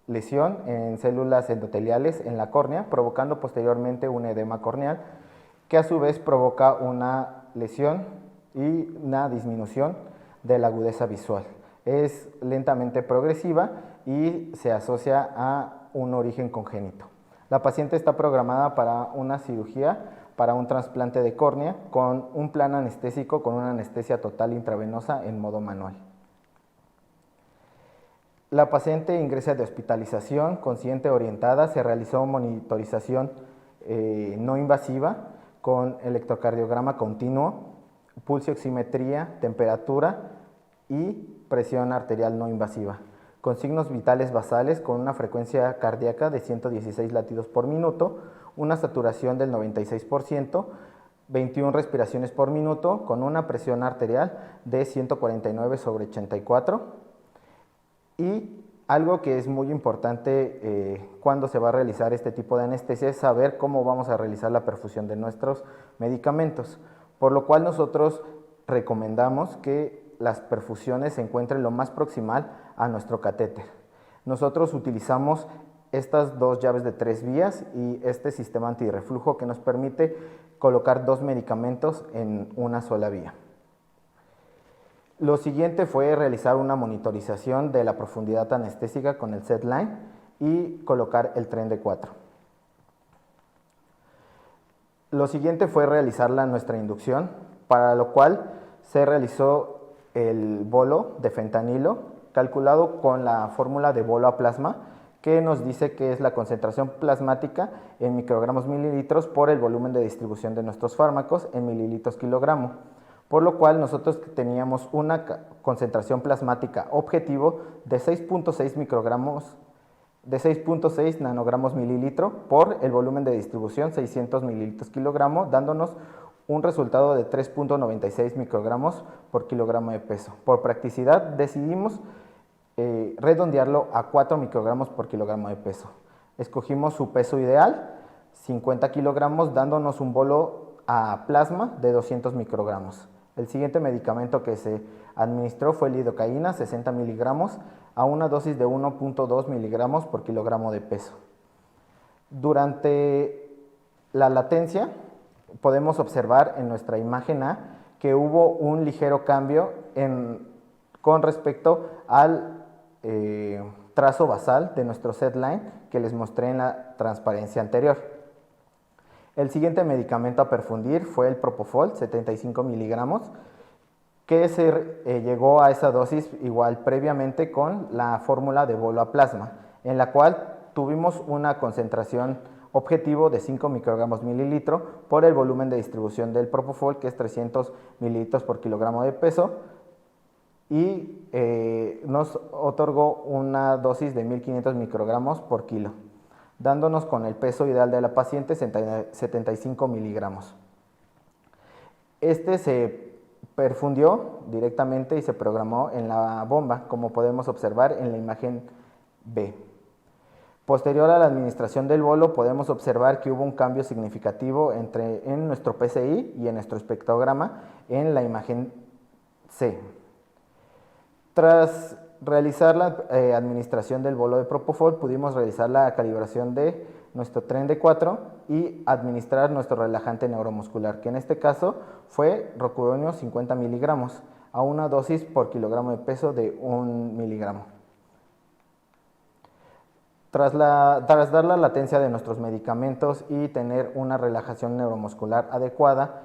Speaker 7: lesión en células endoteliales en la córnea, provocando posteriormente un edema corneal, que a su vez provoca una lesión y una disminución de la agudeza visual. Es lentamente progresiva y se asocia a un origen congénito. La paciente está programada para una cirugía, para un trasplante de córnea, con un plan anestésico, con una anestesia total intravenosa en modo manual. La paciente ingresa de hospitalización, consciente orientada, se realizó monitorización no invasiva con electrocardiograma continuo, pulso oximetría, temperatura y presión arterial no invasiva, con signos vitales basales con una frecuencia cardíaca de 116 latidos por minuto, una saturación del 96%, 21 respiraciones por minuto, con una presión arterial de 149/84. Y algo que es muy importante cuando se va a realizar este tipo de anestesia es saber cómo vamos a realizar la perfusión de nuestros medicamentos, por lo cual nosotros recomendamos que las perfusiones se encuentren lo más proximal a nuestro catéter. Nosotros utilizamos estas dos llaves de 3 vías y este sistema antirreflujo que nos permite colocar 2 medicamentos en una sola vía. Lo siguiente fue realizar una monitorización de la profundidad anestésica con el SedLine y colocar el tren de 4. Lo siguiente fue realizar nuestra inducción, para lo cual se realizó el bolo de fentanilo calculado con la fórmula de bolo a plasma, que nos dice que es la concentración plasmática en microgramos mililitros por el volumen de distribución de nuestros fármacos en mililitros kilogramo, por lo cual nosotros teníamos una concentración plasmática objetivo de 6.6 microgramos, de 6.6 nanogramos mililitro por el volumen de distribución 600 mililitros kilogramo, dándonos un resultado de 3.96 microgramos por kilogramo de peso. Por practicidad decidimos redondearlo a 4 microgramos por kilogramo de peso. Escogimos su peso ideal, 50 kilogramos, dándonos un bolo a plasma de 200 microgramos. El siguiente medicamento que se administró fue lidocaína, 60 miligramos, a una dosis de 1.2 miligramos por kilogramo de peso. Durante la latencia podemos observar en nuestra imagen A que hubo un ligero cambio con respecto al trazo basal de nuestro SedLine que les mostré en la transparencia anterior. El siguiente medicamento a perfundir fue el Propofol, 75 miligramos, que se llegó a esa dosis igual previamente con la fórmula de bolo a plasma, en la cual tuvimos una concentración objetivo de 5 microgramos mililitro por el volumen de distribución del Propofol, que es 300 mililitros por kilogramo de peso, y nos otorgó una dosis de 1500 microgramos por kilo, dándonos con el peso ideal de la paciente 75 miligramos. Este se perfundió directamente y se programó en la bomba, como podemos observar en la imagen B. Posterior a la administración del bolo, podemos observar que hubo un cambio significativo en nuestro PCI y en nuestro espectrograma en la imagen C. Tras realizar la administración del bolo de Propofol, pudimos realizar la calibración de nuestro tren de 4 y administrar nuestro relajante neuromuscular, que en este caso fue rocuronio 50 miligramos, a una dosis por kilogramo de peso de 1 miligramo. Tras dar la latencia de nuestros medicamentos y tener una relajación neuromuscular adecuada,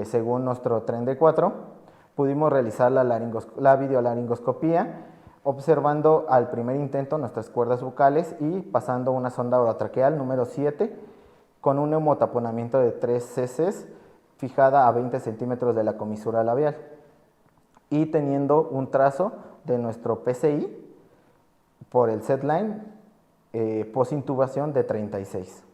Speaker 7: según nuestro tren de 4, pudimos realizar la videolaringoscopía, observando al primer intento nuestras cuerdas vocales y pasando una sonda orotraqueal número 7 con un neumotaponamiento de 3 cc fijada a 20 centímetros de la comisura labial y teniendo un trazo de nuestro PCI por el setline posintubación de 36.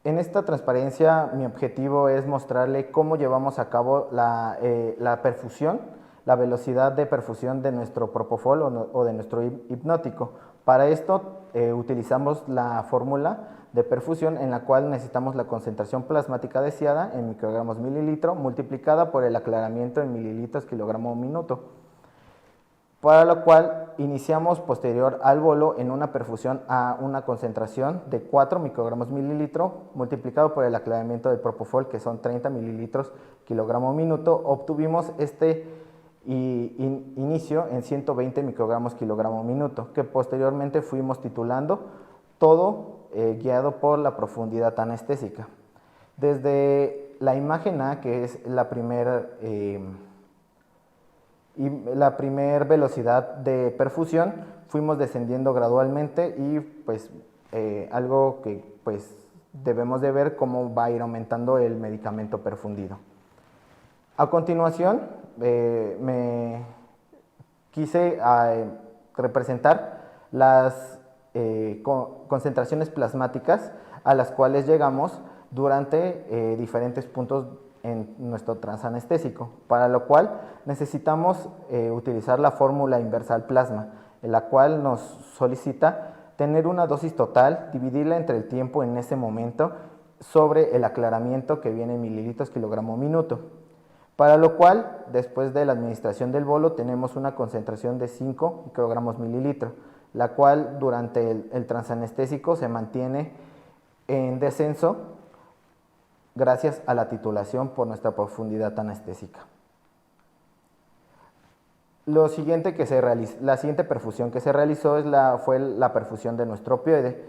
Speaker 7: En esta transparencia mi objetivo es mostrarle cómo llevamos a cabo la perfusión, la velocidad de perfusión de nuestro propofol o de nuestro hipnótico. Para esto utilizamos la fórmula de perfusión en la cual necesitamos la concentración plasmática deseada en microgramos mililitro multiplicada por el aclaramiento en mililitros kilogramo minuto, para lo cual iniciamos posterior al bolo en una perfusión a una concentración de 4 microgramos mililitro multiplicado por el aclaramiento del propofol, que son 30 mililitros kilogramo minuto. Obtuvimos este inicio en 120 microgramos kilogramo minuto, que posteriormente fuimos titulando, todo guiado por la profundidad anestésica. Desde la imagen A, que es la primera velocidad de perfusión, fuimos descendiendo gradualmente y pues algo que pues debemos de ver cómo va a ir aumentando el medicamento perfundido. A continuación me quise representar las concentraciones plasmáticas a las cuales llegamos durante diferentes puntos en nuestro transanestésico, para lo cual necesitamos utilizar la fórmula inversa al plasma, en la cual nos solicita tener una dosis total, dividirla entre el tiempo en ese momento sobre el aclaramiento que viene en mililitros kilogramo minuto, para lo cual después de la administración del bolo tenemos una concentración de 5 microgramos mililitro, la cual durante el transanestésico se mantiene en descenso gracias a la titulación por nuestra profundidad anestésica. La siguiente perfusión que se realizó fue la perfusión de nuestro opioide,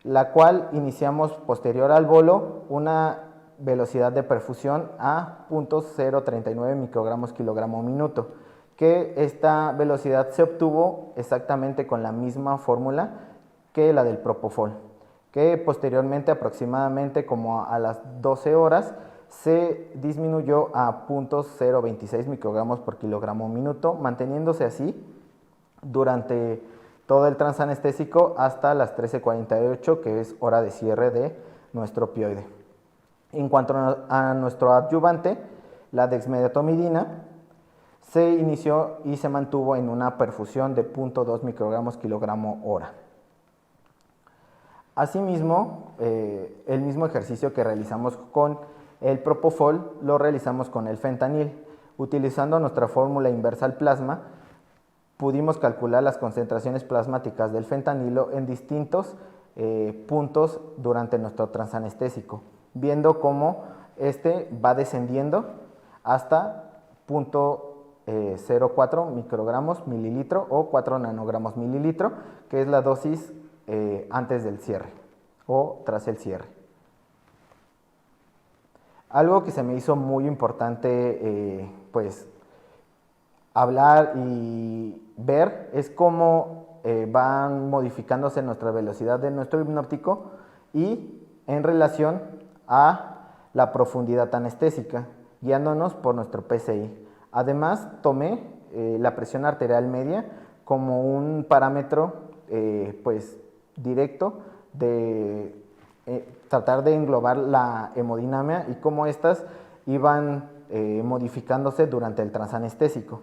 Speaker 7: la cual iniciamos posterior al bolo una velocidad de perfusión a 0.039 microgramos kilogramo minuto, que esta velocidad se obtuvo exactamente con la misma fórmula que la del propofol, que posteriormente aproximadamente como a las 12 horas se disminuyó a 0.026 microgramos por kilogramo minuto, manteniéndose así durante todo el transanestésico hasta las 13:48, que es hora de cierre de nuestro opioide. En cuanto a nuestro adyuvante, la dexmedetomidina, se inició y se mantuvo en una perfusión de 0.2 microgramos kilogramo hora. Asimismo, el mismo ejercicio que realizamos con el propofol lo realizamos con el fentanil. Utilizando nuestra fórmula inversa al plasma, pudimos calcular las concentraciones plasmáticas del fentanilo en distintos puntos durante nuestro transanestésico, viendo cómo este va descendiendo hasta 0.04 microgramos mililitro o 4 nanogramos mililitro, que es la dosis antes del cierre o tras el cierre. Algo que se me hizo muy importante pues hablar y ver es cómo van modificándose nuestra velocidad de nuestro hipnóptico y en relación a la profundidad anestésica, guiándonos por nuestro PCI. Además, tomé la presión arterial media como un parámetro pues directo de tratar de englobar la hemodinamia y cómo éstas iban modificándose durante el transanestésico.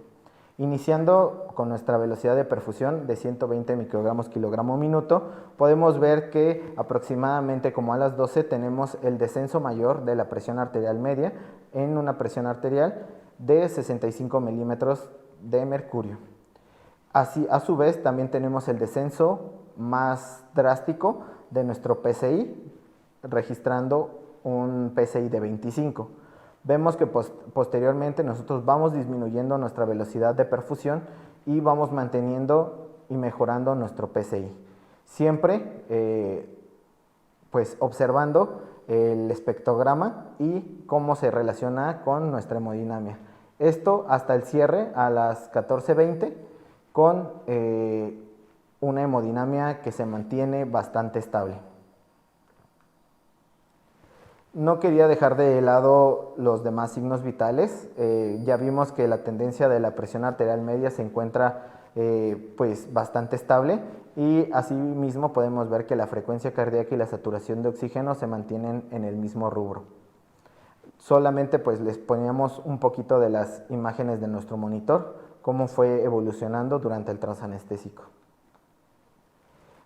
Speaker 7: Iniciando con nuestra velocidad de perfusión de 120 microgramos kilogramo minuto, podemos ver que aproximadamente como a las 12 tenemos el descenso mayor de la presión arterial media en una presión arterial de 65 milímetros de mercurio. Así, a su vez, también tenemos el descenso más drástico de nuestro PCI, registrando un PCI de 25. Vemos que posteriormente nosotros vamos disminuyendo nuestra velocidad de perfusión y vamos manteniendo y mejorando nuestro PCI. Siempre pues observando el espectrograma y cómo se relaciona con nuestra hemodinamia. Esto hasta el cierre a las 14:20 con una hemodinamia que se mantiene bastante estable. No quería dejar de lado los demás signos vitales. Ya vimos que la tendencia de la presión arterial media se encuentra pues bastante estable, y asimismo podemos ver que la frecuencia cardíaca y la saturación de oxígeno se mantienen en el mismo rubro. Solamente pues les poníamos un poquito de las imágenes de nuestro monitor, cómo fue evolucionando durante el transanestésico.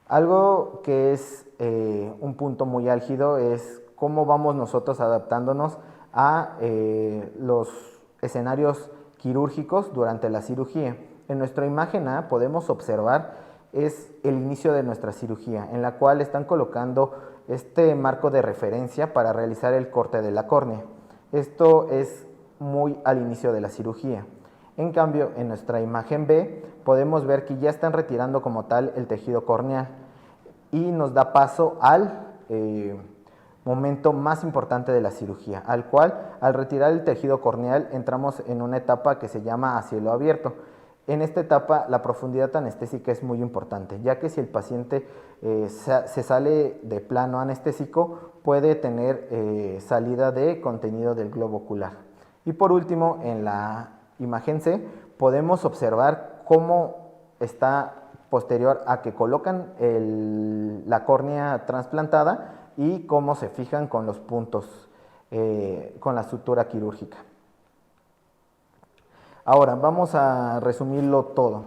Speaker 7: Algo que es un punto muy álgido es cómo vamos nosotros adaptándonos a los escenarios quirúrgicos durante la cirugía. En nuestra imagen A podemos observar es el inicio de nuestra cirugía, en la cual están colocando este marco de referencia para realizar el corte de la córnea. Esto es muy al inicio de la cirugía. En cambio, en nuestra imagen B podemos ver que ya están retirando como tal el tejido corneal y nos da paso al momento más importante de la cirugía, al cual al retirar el tejido corneal entramos en una etapa que se llama a cielo abierto. En esta etapa la profundidad anestésica es muy importante, ya que si el paciente se sale de plano anestésico puede tener salida de contenido del globo ocular. Y por último, en la imagen C podemos observar cómo está posterior a que colocan la córnea trasplantada y cómo se fijan con los puntos con la sutura quirúrgica. Ahora vamos a resumirlo todo.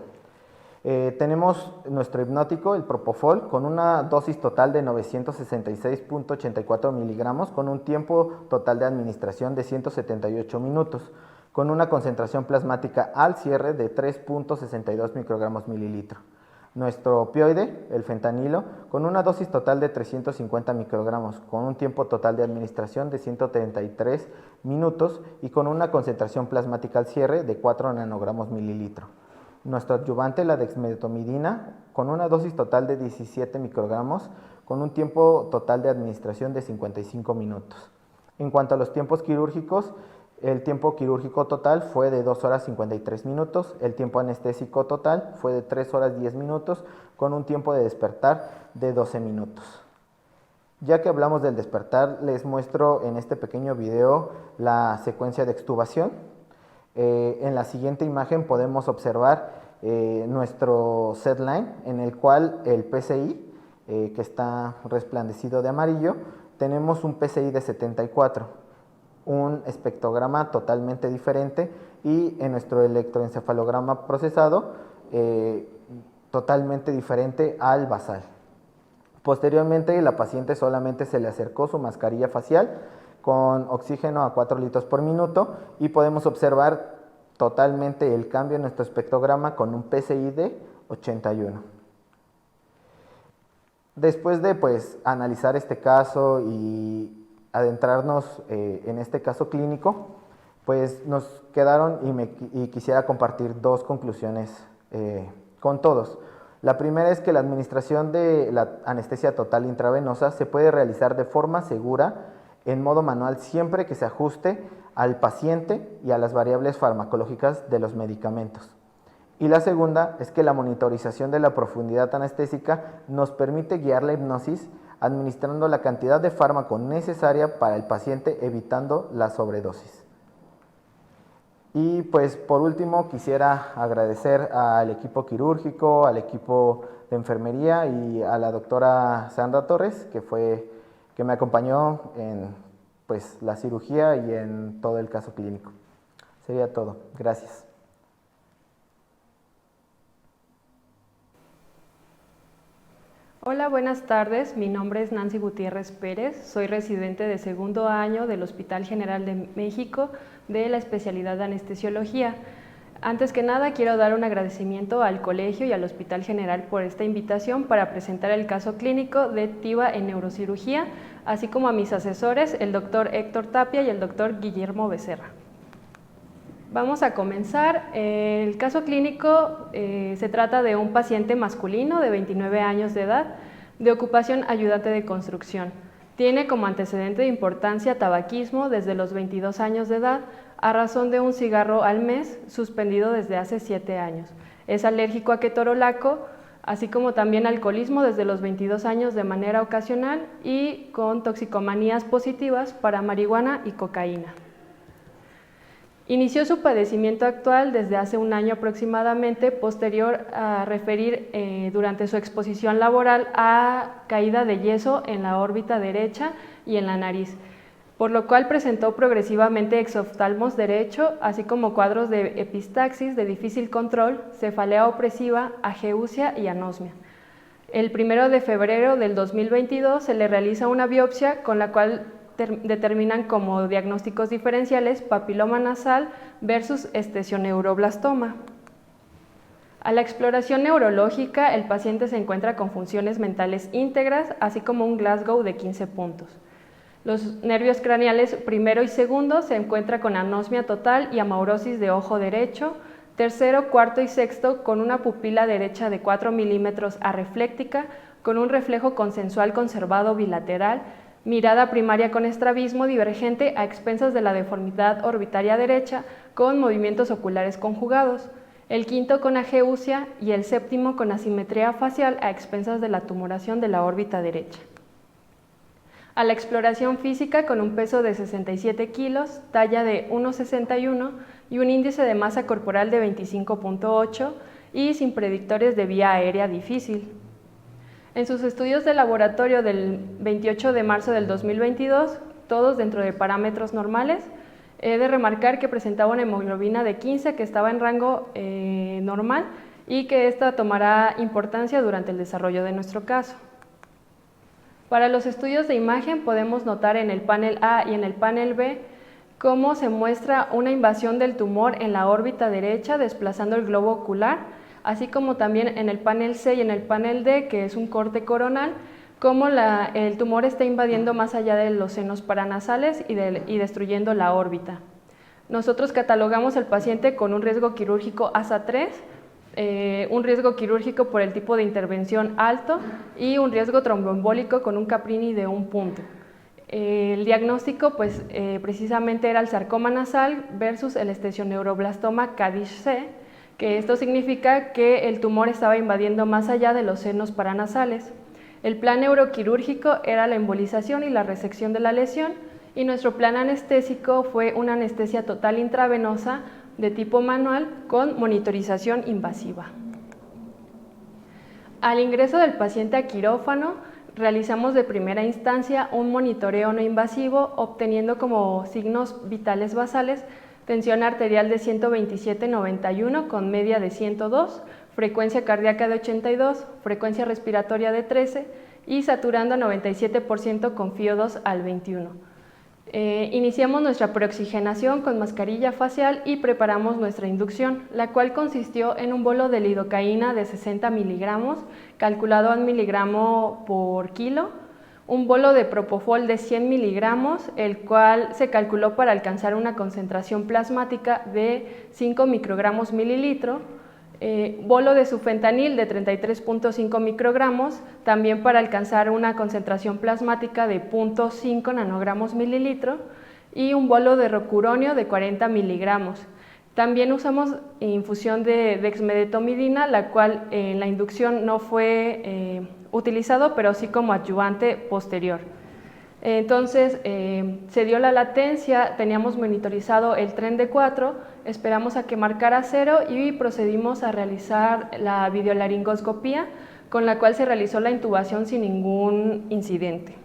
Speaker 7: Tenemos nuestro hipnótico, el Propofol, con una dosis total de 966.84 miligramos, con un tiempo total de administración de 178 minutos, con una concentración plasmática al cierre de 3.62 microgramos mililitro. Nuestro opioide, el fentanilo, con una dosis total de 350 microgramos, con un tiempo total de administración de 133 minutos y con una concentración plasmática al cierre de 4 nanogramos mililitro. Nuestro adyuvante, la dexmedetomidina, con una dosis total de 17 microgramos, con un tiempo total de administración de 55 minutos. En cuanto a los tiempos quirúrgicos, el tiempo quirúrgico total fue de 2 horas 53 minutos, el tiempo anestésico total fue de 3 horas 10 minutos, con un tiempo de despertar de 12 minutos. Ya que hablamos del despertar, les muestro en este pequeño video la secuencia de extubación. En la siguiente imagen podemos observar nuestro set line, en el cual el PCI, que está resplandecido de amarillo, tenemos un PCI de 74. Un espectrograma totalmente diferente, y en nuestro electroencefalograma procesado totalmente diferente al basal. Posteriormente la paciente solamente se le acercó su mascarilla facial con oxígeno a 4 litros por minuto y podemos observar totalmente el cambio en nuestro espectrograma con un PCI de 81. Después de analizar este caso y adentrarnos en este caso clínico, pues nos quedaron y quisiera compartir dos conclusiones con todos. La primera es que la administración de la anestesia total intravenosa se puede realizar de forma segura en modo manual siempre que se ajuste al paciente y a las variables farmacológicas de los medicamentos. Y la segunda es que la monitorización de la profundidad anestésica nos permite guiar la hipnosis administrando la cantidad de fármaco necesaria para el paciente, evitando la sobredosis. Y pues por último quisiera agradecer al equipo quirúrgico, al equipo de enfermería y a la doctora Sandra Torres, que me acompañó en la cirugía y en todo el caso clínico. Sería todo. Gracias.
Speaker 8: Hola, buenas tardes. Mi nombre es Nancy Gutiérrez Pérez. Soy residente de segundo año del Hospital General de México de la especialidad de anestesiología. Antes que nada, quiero dar un agradecimiento al colegio y al Hospital General por esta invitación para presentar el caso clínico de TIVA en neurocirugía, así como a mis asesores, el doctor Héctor Tapia y el doctor Guillermo Becerra. Vamos a comenzar. El caso clínico se trata de un paciente masculino de 29 años de edad, de ocupación ayudante de construcción. Tiene como antecedente de importancia tabaquismo desde los 22 años de edad, a razón de un cigarro al mes, suspendido desde hace 7 años. Es alérgico a ketorolaco, así como también alcoholismo desde los 22 años de manera ocasional y con toxicomanías positivas para marihuana y cocaína. Inició su padecimiento actual desde hace un año aproximadamente, posterior a referir durante su exposición laboral a caída de yeso en la órbita derecha y en la nariz, por lo cual presentó progresivamente exoftalmos derecho, así como cuadros de epistaxis de difícil control, cefalea opresiva, ageusia y anosmia. El 1 de febrero del 2022 se le realiza una biopsia con la cual determinan como diagnósticos diferenciales papiloma nasal versus estesioneuroblastoma. A la exploración neurológica, el paciente se encuentra con funciones mentales íntegras, así como un Glasgow de 15 puntos. Los nervios craneales primero y segundo se encuentra con anosmia total y amaurosis de ojo derecho, tercero, cuarto y sexto con una pupila derecha de 4 milímetros arrefléctica, con un reflejo consensual conservado bilateral, mirada primaria con estrabismo divergente a expensas de la deformidad orbitaria derecha con movimientos oculares conjugados, el quinto con ageusia y el séptimo con asimetría facial a expensas de la tumoración de la órbita derecha. A la exploración física con un peso de 67 kilos, talla de 1,61 y un índice de masa corporal de 25.8 y sin predictores de vía aérea difícil. En sus estudios de laboratorio del 28 de marzo del 2022, todos dentro de parámetros normales, he de remarcar que presentaba una hemoglobina de 15 que estaba en rango normal y que esta tomará importancia durante el desarrollo de nuestro caso. Para los estudios de imagen podemos notar en el panel A y en el panel B cómo se muestra una invasión del tumor en la órbita derecha desplazando el globo ocular, así como también en el panel C y en el panel D, que es un corte coronal, cómo el tumor está invadiendo más allá de los senos paranasales y destruyendo la órbita. Nosotros catalogamos al paciente con un riesgo quirúrgico ASA 3, un riesgo quirúrgico por el tipo de intervención alto y un riesgo tromboembólico con un Caprini de 1 punto. El diagnóstico precisamente era el sarcoma nasal versus el estesioneuroblastoma Kadish-C, que esto significa que el tumor estaba invadiendo más allá de los senos paranasales. El plan neuroquirúrgico era la embolización y la resección de la lesión, y nuestro plan anestésico fue una anestesia total intravenosa de tipo manual con monitorización invasiva. Al ingreso del paciente a quirófano, realizamos de primera instancia un monitoreo no invasivo, obteniendo como signos vitales basales tensión arterial de 127/91 con media de 102, frecuencia cardíaca de 82, frecuencia respiratoria de 13 y saturando a 97% con FiO2 al 21. Iniciamos nuestra preoxigenación con mascarilla facial y preparamos nuestra inducción, la cual consistió en un bolo de lidocaína de 60 miligramos, calculado a 1 miligramo por kilo, un bolo de propofol de 100 miligramos, el cual se calculó para alcanzar una concentración plasmática de 5 microgramos mililitro, bolo de sufentanil de 33.5 microgramos, también para alcanzar una concentración plasmática de 0.5 nanogramos mililitro, y un bolo de rocuronio de 40 miligramos. También usamos infusión de dexmedetomidina, la cual en la inducción no fue utilizado, pero sí como adyuvante posterior. Entonces se dio la latencia, teníamos monitorizado el tren de 4, esperamos a que marcara 0 y procedimos a realizar la videolaringoscopía, con la cual se realizó la intubación sin ningún incidente.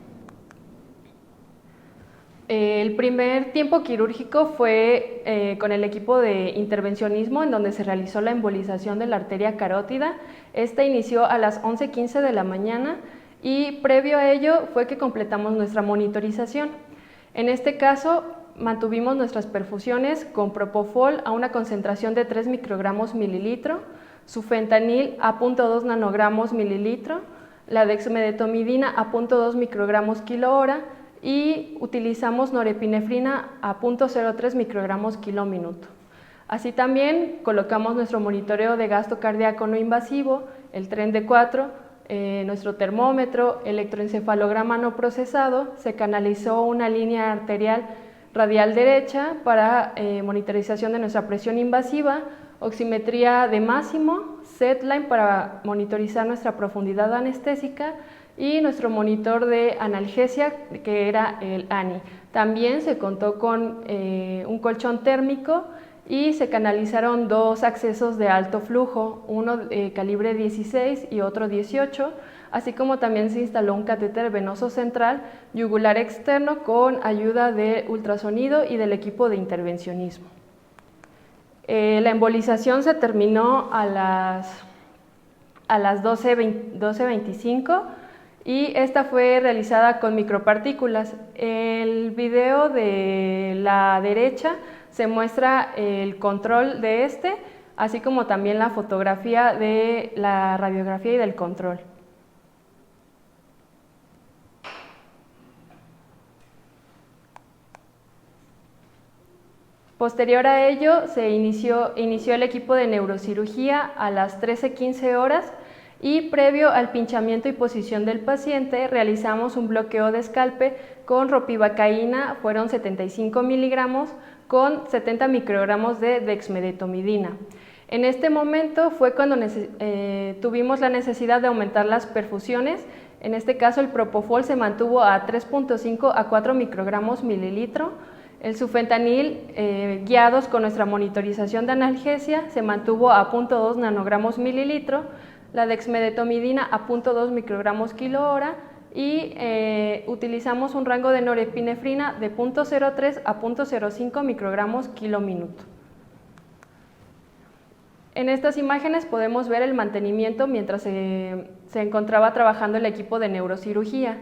Speaker 8: El primer tiempo quirúrgico fue con el equipo de intervencionismo, en donde se realizó la embolización de la arteria carótida. Esta inició a las 11:15 de la mañana y previo a ello fue que completamos nuestra monitorización. En este caso mantuvimos nuestras perfusiones con propofol a una concentración de 3 microgramos mililitro, sufentanil a 0.2 nanogramos mililitro, la dexmedetomidina a 0.2 microgramos kilo hora, y utilizamos norepinefrina a 0.03 microgramos kilo minuto. Así también colocamos nuestro monitoreo de gasto cardíaco no invasivo, el tren de 4, nuestro termómetro, electroencefalograma no procesado, se canalizó una línea arterial radial derecha para monitorización de nuestra presión invasiva, oximetría de máximo, setline para monitorizar nuestra profundidad anestésica y nuestro monitor de analgesia, que era el ANI. También se contó con un colchón térmico y se canalizaron 2 accesos de alto flujo, uno de calibre 16 y otro 18, así como también se instaló un catéter venoso central yugular externo con ayuda de ultrasonido y del equipo de intervencionismo. La embolización se terminó a las 12:25 y esta fue realizada con micropartículas. El video de la derecha se muestra el control de así como también la fotografía de la radiografía y del control. Posterior a ello, se inició el equipo de neurocirugía a las 13:15 horas y previo al pinchamiento y posición del paciente realizamos un bloqueo de escalpe con ropivacaína, fueron 75 miligramos con 70 microgramos de dexmedetomidina. En este momento fue cuando tuvimos la necesidad de aumentar las perfusiones. En este caso el propofol se mantuvo a 3.5 a 4 microgramos mililitro. El sufentanil, guiados con nuestra monitorización de analgesia, se mantuvo a 0.2 nanogramos mililitro, la dexmedetomidina a 0.2 microgramos kilo hora y utilizamos un rango de norepinefrina de 0.03 a 0.05 microgramos kilo minuto. En estas imágenes podemos ver el mantenimiento mientras se encontraba trabajando el equipo de neurocirugía.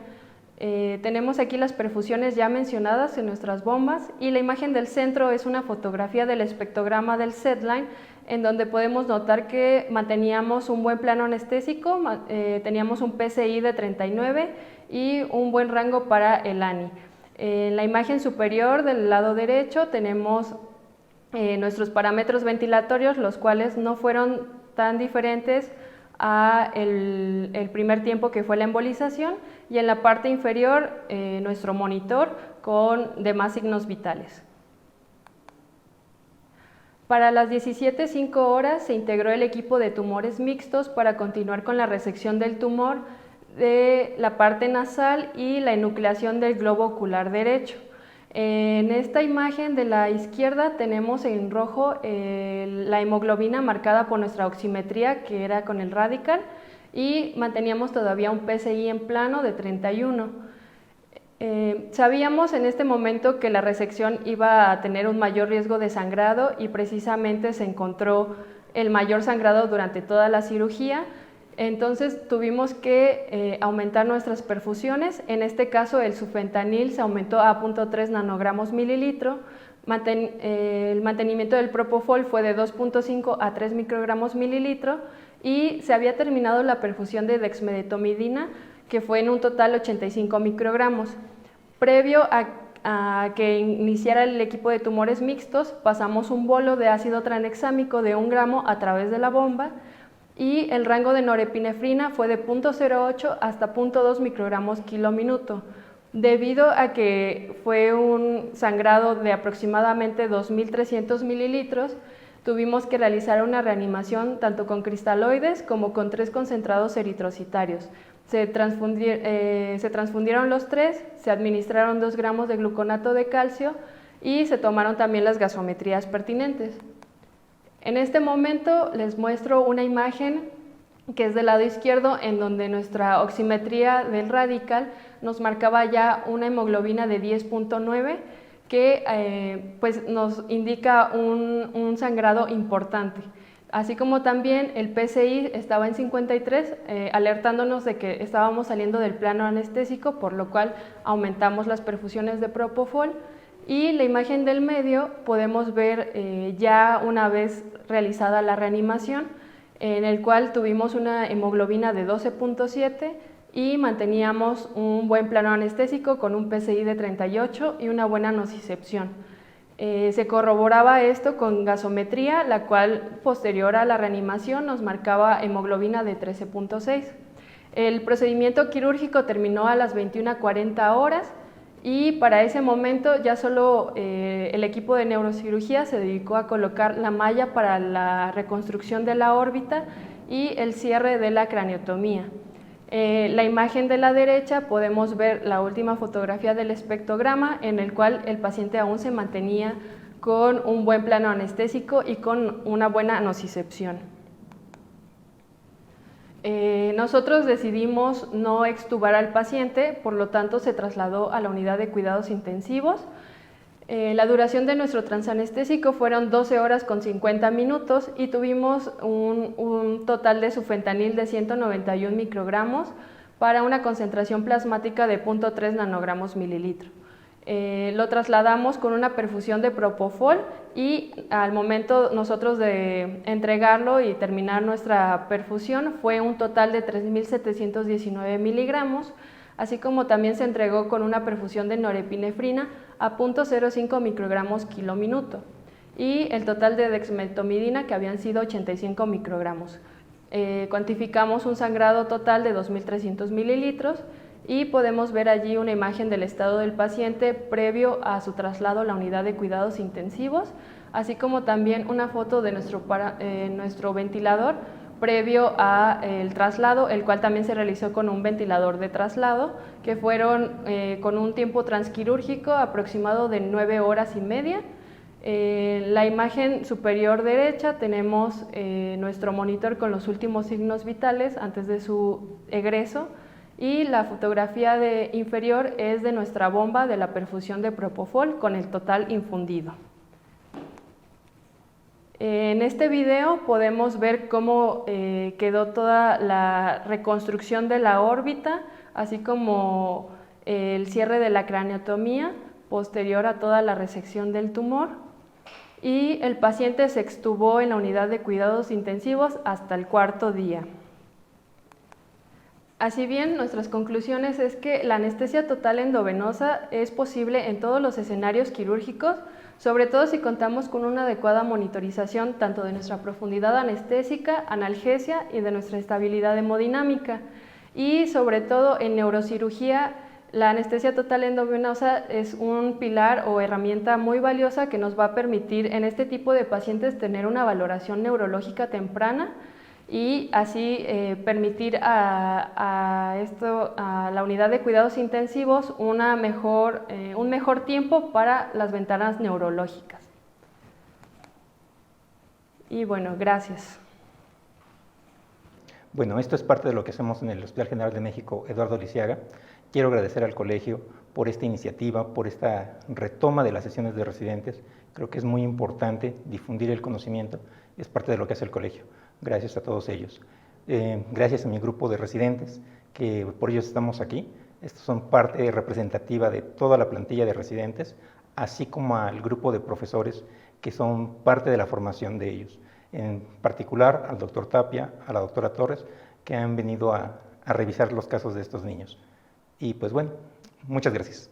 Speaker 8: Tenemos aquí las perfusiones ya mencionadas en nuestras bombas y la imagen del centro es una fotografía del espectrograma del setline en donde podemos notar que manteníamos un buen plano anestésico, teníamos un PSI de 39 y un buen rango para el ANI. En la imagen superior del lado derecho tenemos nuestros parámetros ventilatorios, los cuales no fueron tan diferentes a el primer tiempo que fue la embolización, y en la parte inferior nuestro monitor con demás signos vitales. Para las 17:05 horas se integró el equipo de tumores mixtos para continuar con la resección del tumor de la parte nasal y la enucleación del globo ocular derecho. En esta imagen de la izquierda tenemos en rojo la hemoglobina marcada por nuestra oximetría, que era con el radical, y manteníamos todavía un PSI en plano de 31. Sabíamos en este momento que la resección iba a tener un mayor riesgo de sangrado y precisamente se encontró el mayor sangrado durante toda la cirugía. Entonces tuvimos que aumentar nuestras perfusiones. En este caso el sufentanil se aumentó a 0.3 nanogramos mililitro, el mantenimiento del propofol fue de 2.5 a 3 microgramos mililitro y se había terminado la perfusión de dexmedetomidina, que fue en un total 85 microgramos. Previo a que iniciara el equipo de tumores mixtos, pasamos un bolo de ácido tranexámico de 1 gramo a través de la bomba, y el rango de norepinefrina fue de 0.08 hasta 0.2 microgramos kilo minuto. Debido a que fue un sangrado de aproximadamente 2.300 mililitros, tuvimos que realizar una reanimación tanto con cristaloides como con 3 concentrados eritrocitarios. Se transfundieron los 3, se administraron 2 gramos de gluconato de calcio y se tomaron también las gasometrías pertinentes. En este momento les muestro una imagen que es del lado izquierdo, en donde nuestra oximetría del radical nos marcaba ya una hemoglobina de 10.9, que pues nos indica un sangrado importante. Así como también el PSI estaba en 53, alertándonos de que estábamos saliendo del plano anestésico, por lo cual aumentamos las perfusiones de propofol. Y la imagen del medio podemos ver ya una vez realizada la reanimación, en el cual tuvimos una hemoglobina de 12.7 y manteníamos un buen plano anestésico con un PSI de 38 y una buena nocicepción. Se corroboraba esto con gasometría, la cual posterior a la reanimación nos marcaba hemoglobina de 13.6. El procedimiento quirúrgico terminó a las 21:40 horas y para ese momento ya solo el equipo de neurocirugía se dedicó a colocar la malla para la reconstrucción de la órbita y el cierre de la craniotomía. La imagen de la derecha podemos ver la última fotografía del espectrograma en el cual el paciente aún se mantenía con un buen plano anestésico y con una buena nocicepción. Nosotros decidimos no extubar al paciente, por lo tanto se trasladó a la unidad de cuidados intensivos. La duración de nuestro transanestésico fueron 12 horas con 50 minutos y tuvimos un total de sufentanil de 191 microgramos para una concentración plasmática de 0.3 nanogramos mililitro. Lo trasladamos con una perfusión de propofol y al momento nosotros de entregarlo y terminar nuestra perfusión fue un total de 3.719 miligramos, así como también se entregó con una perfusión de norepinefrina a 0.05 microgramos kilominuto y el total de dexmedetomidina que habían sido 85 microgramos. Cuantificamos un sangrado total de 2.300 mililitros y podemos ver allí una imagen del estado del paciente previo a su traslado a la unidad de cuidados intensivos, así como también una foto de nuestro ventilador previo al traslado, el cual también se realizó con un ventilador de traslado, que fueron con un tiempo transquirúrgico aproximado de 9 horas y media. La imagen superior derecha tenemos nuestro monitor con los últimos signos vitales antes de su egreso y la fotografía inferior es de nuestra bomba de la perfusión de propofol con el total infundido. En este video podemos ver cómo quedó toda la reconstrucción de la órbita, así como el cierre de la craniotomía posterior a toda la resección del tumor. Y el paciente se extubó en la unidad de cuidados intensivos hasta el 4.º día. Así bien, nuestras conclusiones es que la anestesia total endovenosa es posible en todos los escenarios quirúrgicos, sobre todo si contamos con una adecuada monitorización tanto de nuestra profundidad anestésica, analgesia y de nuestra estabilidad hemodinámica. Y sobre todo en neurocirugía, la anestesia total endovenosa es un pilar o herramienta muy valiosa que nos va a permitir en este tipo de pacientes tener una valoración neurológica temprana y así permitir a la unidad de cuidados intensivos un mejor tiempo para las ventanas neurológicas. Y bueno, gracias.
Speaker 4: Bueno, esto es parte de lo que hacemos en el Hospital General de México Eduardo Lisiaga. Quiero agradecer al colegio por esta iniciativa, por esta retoma de las sesiones de residentes. Creo que es muy importante difundir el conocimiento, es parte de lo que hace el colegio. Gracias a todos ellos. Gracias a mi grupo de residentes, que por ellos estamos aquí. Estos son parte representativa de toda la plantilla de residentes, así como al grupo de profesores que son parte de la formación de ellos. En particular al doctor Tapia, a la doctora Torres, que han venido a revisar los casos de estos niños. Y pues bueno, muchas gracias.